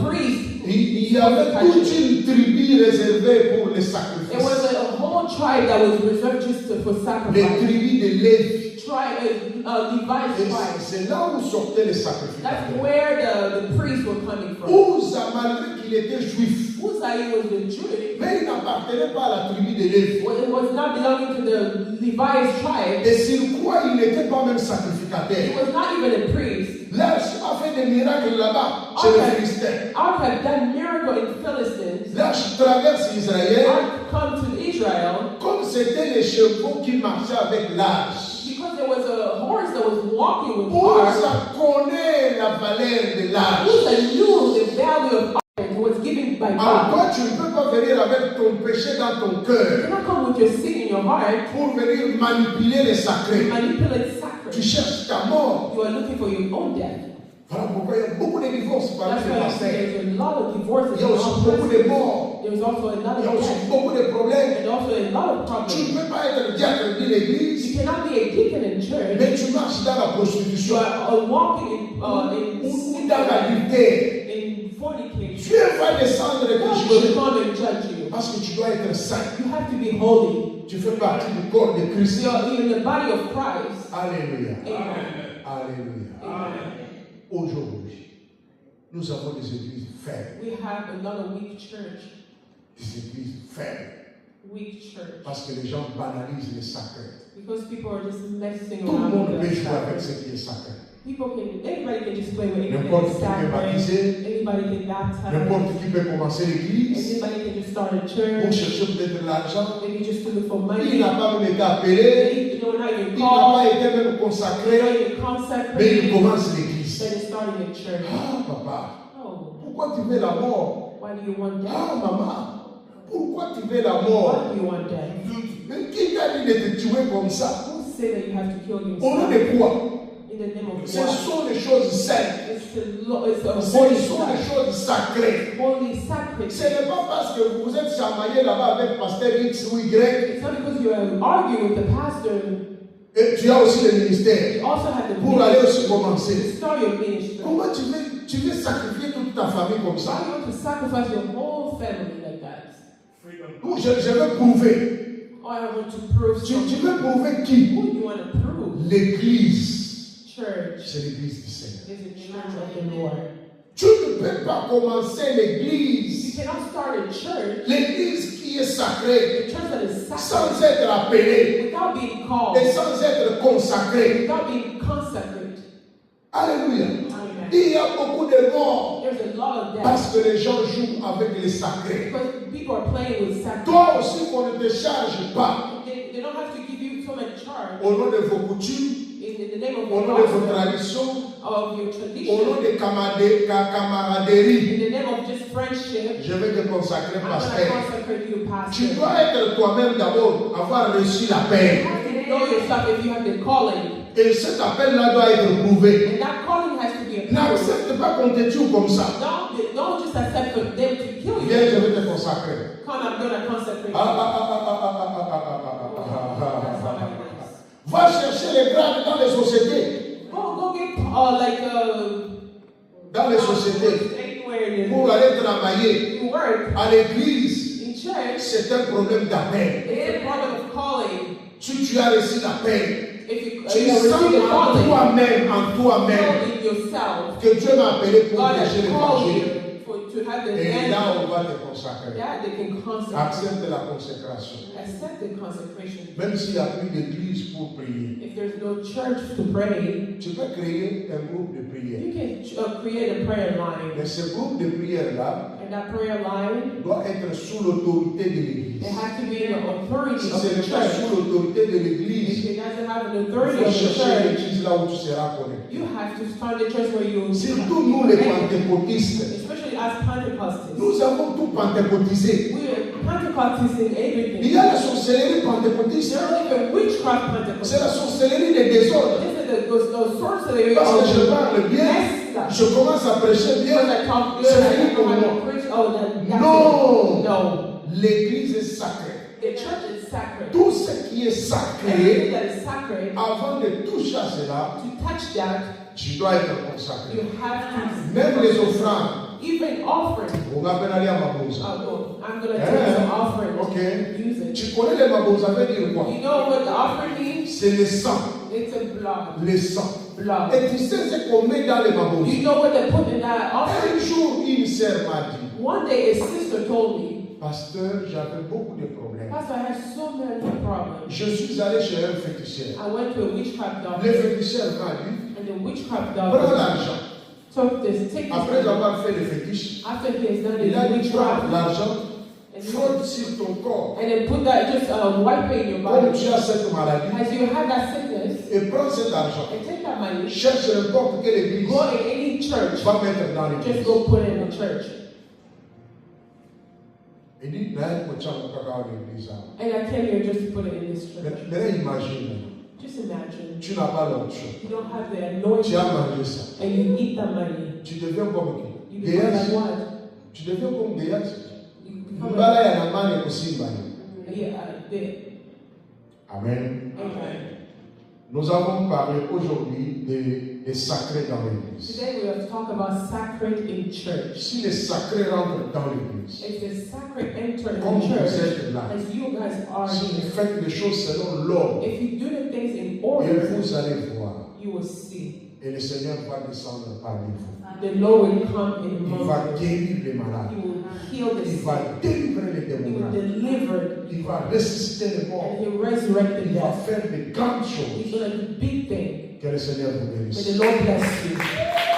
[SPEAKER 2] priests.
[SPEAKER 1] Il y avait toute une tribu réservée pour les
[SPEAKER 2] There
[SPEAKER 1] sacrifices.
[SPEAKER 2] was a whole tribe that was reserved just for
[SPEAKER 1] Les
[SPEAKER 2] sacrifice.
[SPEAKER 1] tribus de Lévi.
[SPEAKER 2] Levi's
[SPEAKER 1] Et
[SPEAKER 2] tribe.
[SPEAKER 1] c'est là où sortaient les
[SPEAKER 2] That's
[SPEAKER 1] sacrificateurs.
[SPEAKER 2] where the priests were coming from.
[SPEAKER 1] Ouza, malgré qu'il était juif,
[SPEAKER 2] Uzzah was the Jew.
[SPEAKER 1] mais il n'appartenait pas à la tribu de Lévi.
[SPEAKER 2] Well, it was not belonging to the Levi's tribe.
[SPEAKER 1] Et sur quoi il n'était pas même
[SPEAKER 2] He
[SPEAKER 1] sacrificateur.
[SPEAKER 2] was not even a priest.
[SPEAKER 1] L'arche a fait des miracles là-bas, chez les Philistins.
[SPEAKER 2] Ark had done miracle in Philistines.
[SPEAKER 1] L'arche traverse Israël,
[SPEAKER 2] Ark come to Israel
[SPEAKER 1] comme c'était les chevaux qui marchaient avec l'arche.
[SPEAKER 2] because there was a horse that was walking with Ark.
[SPEAKER 1] Ouza connaît la valeur de l'arche.
[SPEAKER 2] Uzzah knew the value of Ark and was given by
[SPEAKER 1] Alors
[SPEAKER 2] God.
[SPEAKER 1] toi, tu ne peux pas venir avec ton péché dans ton
[SPEAKER 2] You
[SPEAKER 1] cœur
[SPEAKER 2] cannot come with your sin in your heart,
[SPEAKER 1] pour venir manipuler les sacrés.
[SPEAKER 2] manipulate
[SPEAKER 1] Tu
[SPEAKER 2] sacrament.
[SPEAKER 1] cherches ta mort.
[SPEAKER 2] You are looking for your own death.
[SPEAKER 1] Voilà pourquoi il y a beaucoup de divorces parmi
[SPEAKER 2] That's
[SPEAKER 1] les
[SPEAKER 2] why
[SPEAKER 1] pasteurs.
[SPEAKER 2] there's a lot of divorces.
[SPEAKER 1] Il y a aussi beaucoup de morts.
[SPEAKER 2] There's also a lot
[SPEAKER 1] Il y a
[SPEAKER 2] of
[SPEAKER 1] aussi
[SPEAKER 2] death.
[SPEAKER 1] beaucoup de problèmes.
[SPEAKER 2] And also a lot of
[SPEAKER 1] Tu ne
[SPEAKER 2] problems.
[SPEAKER 1] peux pas être diacre de l'église,
[SPEAKER 2] You cannot be a deacon in church.
[SPEAKER 1] mais tu marches dans la
[SPEAKER 2] You
[SPEAKER 1] prostitution
[SPEAKER 2] are walking
[SPEAKER 1] ou dans l'adultère.
[SPEAKER 2] in fornication.
[SPEAKER 1] Dieu va descendre et te
[SPEAKER 2] God will
[SPEAKER 1] juger
[SPEAKER 2] come and judge you.
[SPEAKER 1] parce que tu dois être saint.
[SPEAKER 2] You have to be holy.
[SPEAKER 1] Tu fais partie du corps de Christ.
[SPEAKER 2] You are in the body of Christ.
[SPEAKER 1] Alléluia.
[SPEAKER 2] Amen.
[SPEAKER 1] Alléluia.
[SPEAKER 2] Amen.
[SPEAKER 1] Aujourd'hui, nous avons des églises faibles.
[SPEAKER 2] We have another weak church.
[SPEAKER 1] Des églises faibles.
[SPEAKER 2] Weak church.
[SPEAKER 1] Parce que les gens banalisent les sacrés.
[SPEAKER 2] Because people are just messing
[SPEAKER 1] Tout le
[SPEAKER 2] around
[SPEAKER 1] monde
[SPEAKER 2] with
[SPEAKER 1] peut
[SPEAKER 2] the
[SPEAKER 1] jouer avec
[SPEAKER 2] sacrament.
[SPEAKER 1] ce qui est sacré.
[SPEAKER 2] Anybody can just play with anything.
[SPEAKER 1] N'importe qui peut
[SPEAKER 2] Sacrament.
[SPEAKER 1] baptiser.
[SPEAKER 2] Anybody can baptize.
[SPEAKER 1] N'importe qui peut commencer l'église
[SPEAKER 2] Anybody can just start a
[SPEAKER 1] pour
[SPEAKER 2] church.
[SPEAKER 1] chercher peut-être de l'argent.
[SPEAKER 2] Maybe just to look for
[SPEAKER 1] Il
[SPEAKER 2] money.
[SPEAKER 1] n'a pas même été appelé.
[SPEAKER 2] They don't not even
[SPEAKER 1] Il n'a
[SPEAKER 2] call.
[SPEAKER 1] pas été même
[SPEAKER 2] They don't
[SPEAKER 1] consacré.
[SPEAKER 2] even
[SPEAKER 1] Mais
[SPEAKER 2] consecrate.
[SPEAKER 1] il commence l'église.
[SPEAKER 2] Then it's starting a church.
[SPEAKER 1] Ah, papa,
[SPEAKER 2] Oh,
[SPEAKER 1] pourquoi tu veux la mort?
[SPEAKER 2] why do you want
[SPEAKER 1] Ah,
[SPEAKER 2] death?
[SPEAKER 1] maman, pourquoi tu veux la mort?
[SPEAKER 2] Why do you want death?
[SPEAKER 1] Mais qui t'a dit de te tuer comme ça?
[SPEAKER 2] Who say that you have to kill
[SPEAKER 1] Au nom
[SPEAKER 2] yourself?
[SPEAKER 1] de quoi?
[SPEAKER 2] In the name of
[SPEAKER 1] Ce
[SPEAKER 2] what?
[SPEAKER 1] sont des choses saintes.
[SPEAKER 2] It's a
[SPEAKER 1] Ce
[SPEAKER 2] holy
[SPEAKER 1] sont des
[SPEAKER 2] stuff.
[SPEAKER 1] choses sacrées.
[SPEAKER 2] Holy sacrament.
[SPEAKER 1] Ce n'est pas parce que vous êtes chamaillé là-bas avec pasteur X ou Y
[SPEAKER 2] It's not because you are arguing with the pastor.
[SPEAKER 1] et tu as aussi le ministère
[SPEAKER 2] You also have the
[SPEAKER 1] pour aller
[SPEAKER 2] ministry
[SPEAKER 1] aussi
[SPEAKER 2] to
[SPEAKER 1] commencer.
[SPEAKER 2] start your ministry.
[SPEAKER 1] Comment tu veux sacrifier toute ta famille comme
[SPEAKER 2] Why
[SPEAKER 1] ça?
[SPEAKER 2] do you want to sacrifice your whole family like that?
[SPEAKER 1] Ou je veux prouver.
[SPEAKER 2] Or I want to prove
[SPEAKER 1] Tu
[SPEAKER 2] something.
[SPEAKER 1] veux prouver qui?
[SPEAKER 2] Who do you want to prove?
[SPEAKER 1] L'église.
[SPEAKER 2] church
[SPEAKER 1] c'est l'église du Seigneur.
[SPEAKER 2] is the church of the Lord.
[SPEAKER 1] Tu ne peux pas commencer
[SPEAKER 2] You
[SPEAKER 1] l'église,
[SPEAKER 2] cannot start a church,
[SPEAKER 1] l'église qui est sacrée,
[SPEAKER 2] a church that is sacred,
[SPEAKER 1] sans être appelée
[SPEAKER 2] without being called,
[SPEAKER 1] et sans être consacrée.
[SPEAKER 2] without being consecrated.
[SPEAKER 1] Alléluia.
[SPEAKER 2] Amen.
[SPEAKER 1] Il y a beaucoup de morts
[SPEAKER 2] There's a lot of death
[SPEAKER 1] parce que les gens jouent avec les sacrés.
[SPEAKER 2] because people are playing with sacred.
[SPEAKER 1] Toi aussi, qu'on ne te charge pas
[SPEAKER 2] They don't have to give you so much charge
[SPEAKER 1] au nom de vos coutumes,
[SPEAKER 2] in the name of
[SPEAKER 1] au
[SPEAKER 2] your
[SPEAKER 1] nom de vos
[SPEAKER 2] gospel,
[SPEAKER 1] traditions,
[SPEAKER 2] of your
[SPEAKER 1] au nom
[SPEAKER 2] tradition,
[SPEAKER 1] de camaraderie.
[SPEAKER 2] in the name of just friendship.
[SPEAKER 1] Je vais te consacrer,
[SPEAKER 2] I'm going to
[SPEAKER 1] pasteur.
[SPEAKER 2] consecrate you,
[SPEAKER 1] Tu
[SPEAKER 2] pastor.
[SPEAKER 1] dois être toi-même d'abord, avoir reçu l'appel.
[SPEAKER 2] You have to know yourself if you have the calling.
[SPEAKER 1] Et cet appel-là doit être prouvé.
[SPEAKER 2] And that calling has to be approved.
[SPEAKER 1] N'accepte pas qu'on te tue comme ça.
[SPEAKER 2] Don't just accept for them to kill you.
[SPEAKER 1] Viens, je vais te consacrer.
[SPEAKER 2] Come, I'm going to consecrate
[SPEAKER 1] Ah,
[SPEAKER 2] you.
[SPEAKER 1] ah, ah, ah, ah, ah, ah, ah, ah,
[SPEAKER 2] That's
[SPEAKER 1] ah,
[SPEAKER 2] not
[SPEAKER 1] ah, ah.
[SPEAKER 2] very nice.
[SPEAKER 1] Va chercher les grades dans les sociétés.
[SPEAKER 2] Go get
[SPEAKER 1] Dans les sociétés.
[SPEAKER 2] anywhere
[SPEAKER 1] Pour aller travailler
[SPEAKER 2] you work
[SPEAKER 1] à l'église,
[SPEAKER 2] in church.
[SPEAKER 1] c'est un problème d'appel.
[SPEAKER 2] It's a problem of calling.
[SPEAKER 1] Si tu as reçu l'appel,
[SPEAKER 2] If you
[SPEAKER 1] tu
[SPEAKER 2] receive
[SPEAKER 1] sens
[SPEAKER 2] the
[SPEAKER 1] en
[SPEAKER 2] calling,
[SPEAKER 1] toi-même
[SPEAKER 2] know in yourself.
[SPEAKER 1] que Dieu m'a appelé pour
[SPEAKER 2] God has
[SPEAKER 1] prêcher
[SPEAKER 2] called
[SPEAKER 1] l'évangile.
[SPEAKER 2] you to have the
[SPEAKER 1] Et là,
[SPEAKER 2] evangelism.
[SPEAKER 1] on va te consacrer.
[SPEAKER 2] That they can consecrate.
[SPEAKER 1] Accepte la consécration.
[SPEAKER 2] Accept the consecration.
[SPEAKER 1] Même s'il n'y a plus d'église pour prier,
[SPEAKER 2] If there's no church to pray,
[SPEAKER 1] tu peux créer un groupe de prière.
[SPEAKER 2] you can create a prayer line.
[SPEAKER 1] Mais ce groupe de prière-là
[SPEAKER 2] And that prayer line,
[SPEAKER 1] doit être sous l'autorité de l'église.
[SPEAKER 2] it has to be in the authority
[SPEAKER 1] Si
[SPEAKER 2] of
[SPEAKER 1] ce
[SPEAKER 2] the
[SPEAKER 1] n'est pas
[SPEAKER 2] church.
[SPEAKER 1] sous l'autorité de
[SPEAKER 2] If
[SPEAKER 1] l'église,
[SPEAKER 2] it doesn't have an
[SPEAKER 1] il
[SPEAKER 2] authority
[SPEAKER 1] faut
[SPEAKER 2] of the
[SPEAKER 1] chercher
[SPEAKER 2] church,
[SPEAKER 1] l'église là où tu seras connecté.
[SPEAKER 2] you have to find a church where you,
[SPEAKER 1] Surtout nous les pentecôtistes,
[SPEAKER 2] especially as Pentecostals.
[SPEAKER 1] nous avons tout pentecôtisé.
[SPEAKER 2] We are Pentecostals in
[SPEAKER 1] Il
[SPEAKER 2] everything.
[SPEAKER 1] y a la sorcellerie pentecôtiste,
[SPEAKER 2] There's even witchcraft
[SPEAKER 1] c'est la
[SPEAKER 2] Pentecostals.
[SPEAKER 1] sorcellerie des désordres.
[SPEAKER 2] This is the sorcery
[SPEAKER 1] Parce que je
[SPEAKER 2] of
[SPEAKER 1] parle bien,
[SPEAKER 2] yes,
[SPEAKER 1] je commence à prêcher bien.
[SPEAKER 2] because I talk good,
[SPEAKER 1] C'est
[SPEAKER 2] I
[SPEAKER 1] fini
[SPEAKER 2] know
[SPEAKER 1] pour
[SPEAKER 2] how
[SPEAKER 1] moi.
[SPEAKER 2] to preach. Oh, that's
[SPEAKER 1] Non,
[SPEAKER 2] it. No.
[SPEAKER 1] l'église est sacrée.
[SPEAKER 2] The church is sacred.
[SPEAKER 1] Tout ce qui est sacré,
[SPEAKER 2] Everything that is sacred,
[SPEAKER 1] avant de toucher à cela,
[SPEAKER 2] to touch that,
[SPEAKER 1] tu dois être
[SPEAKER 2] you
[SPEAKER 1] consacré.
[SPEAKER 2] have to,
[SPEAKER 1] Même les offrandes,
[SPEAKER 2] even offering.
[SPEAKER 1] on appelle aller à Mabouza.
[SPEAKER 2] Oh, no, I'm going to take some offering.
[SPEAKER 1] Ok.
[SPEAKER 2] Use it.
[SPEAKER 1] Tu connais les Mabouza, veut dire quoi?
[SPEAKER 2] You know what the offering means?
[SPEAKER 1] C'est le sang.
[SPEAKER 2] It's a blood.
[SPEAKER 1] Le sang.
[SPEAKER 2] Blood.
[SPEAKER 1] Et tu sais ce qu'on met dans les Mabouza?
[SPEAKER 2] You know what they put in that offering?
[SPEAKER 1] Un jour, une sœur m'a dit,
[SPEAKER 2] One day a sister told me,
[SPEAKER 1] pasteur, j'avais beaucoup de problèmes.
[SPEAKER 2] Pastor, I have so many problems.
[SPEAKER 1] Je suis allé chez un féticheur.
[SPEAKER 2] I went to a witchcraft
[SPEAKER 1] Le
[SPEAKER 2] doctor,
[SPEAKER 1] féticheur m'a dit,
[SPEAKER 2] and the witchcraft
[SPEAKER 1] prends
[SPEAKER 2] doctor
[SPEAKER 1] l'argent.
[SPEAKER 2] took this, take
[SPEAKER 1] Après
[SPEAKER 2] this,
[SPEAKER 1] avoir fait le fétiche,
[SPEAKER 2] after he has done
[SPEAKER 1] il a
[SPEAKER 2] his
[SPEAKER 1] dit, prends
[SPEAKER 2] witchcraft,
[SPEAKER 1] l'argent,
[SPEAKER 2] and
[SPEAKER 1] frotte sur ton corps.
[SPEAKER 2] then put that, just wipe it in your
[SPEAKER 1] Comme
[SPEAKER 2] body.
[SPEAKER 1] tu as cette maladie,
[SPEAKER 2] As you have that sickness,
[SPEAKER 1] et prends cet argent.
[SPEAKER 2] and take that money,
[SPEAKER 1] Cherche n'importe quelle église.
[SPEAKER 2] go in any church,
[SPEAKER 1] Va mettre dans
[SPEAKER 2] just
[SPEAKER 1] l'église.
[SPEAKER 2] go put it in the church.
[SPEAKER 1] Il dit, naye kucha mukaka l'église.
[SPEAKER 2] And I came here just to put it in this church.
[SPEAKER 1] Mais imagine,
[SPEAKER 2] Just imagine,
[SPEAKER 1] tu n'as pas l'autre chose.
[SPEAKER 2] you don't have the
[SPEAKER 1] Tu as
[SPEAKER 2] anointing,
[SPEAKER 1] mangé ça.
[SPEAKER 2] and you eat that money.
[SPEAKER 1] Tu deviens comme qui?
[SPEAKER 2] You become like
[SPEAKER 1] Géas.
[SPEAKER 2] what?
[SPEAKER 1] Tu deviens comme Géas.
[SPEAKER 2] You become
[SPEAKER 1] Mbala
[SPEAKER 2] like,
[SPEAKER 1] ya namani kusimba. Amen.
[SPEAKER 2] Amen.
[SPEAKER 1] Nous avons parlé aujourd'hui des sacrés dans l'église.
[SPEAKER 2] Today we have talked about sacred in church.
[SPEAKER 1] Si les sacrés rentrent dans l'église,
[SPEAKER 2] If the sacred enter in
[SPEAKER 1] comme
[SPEAKER 2] the
[SPEAKER 1] vous
[SPEAKER 2] church,
[SPEAKER 1] êtes là,
[SPEAKER 2] as you guys are
[SPEAKER 1] si vous
[SPEAKER 2] here,
[SPEAKER 1] faites les choses selon l'ordre,
[SPEAKER 2] if you do the things in
[SPEAKER 1] et
[SPEAKER 2] order,
[SPEAKER 1] vous allez voir,
[SPEAKER 2] you will see.
[SPEAKER 1] et le Seigneur va descendre parmi vous.
[SPEAKER 2] The Lord will come in
[SPEAKER 1] Il
[SPEAKER 2] among
[SPEAKER 1] va
[SPEAKER 2] you.
[SPEAKER 1] guérir les malades.
[SPEAKER 2] He will heal the
[SPEAKER 1] Il
[SPEAKER 2] sick.
[SPEAKER 1] va délivrer les
[SPEAKER 2] He will
[SPEAKER 1] démons.
[SPEAKER 2] deliver.
[SPEAKER 1] Il va ressusciter les morts.
[SPEAKER 2] And He will resurrect the
[SPEAKER 1] Il va
[SPEAKER 2] dead.
[SPEAKER 1] faire de grandes
[SPEAKER 2] He's
[SPEAKER 1] choses.
[SPEAKER 2] going to do big things.
[SPEAKER 1] Que le Seigneur vous
[SPEAKER 2] May
[SPEAKER 1] bénisse.
[SPEAKER 2] the Lord bless you.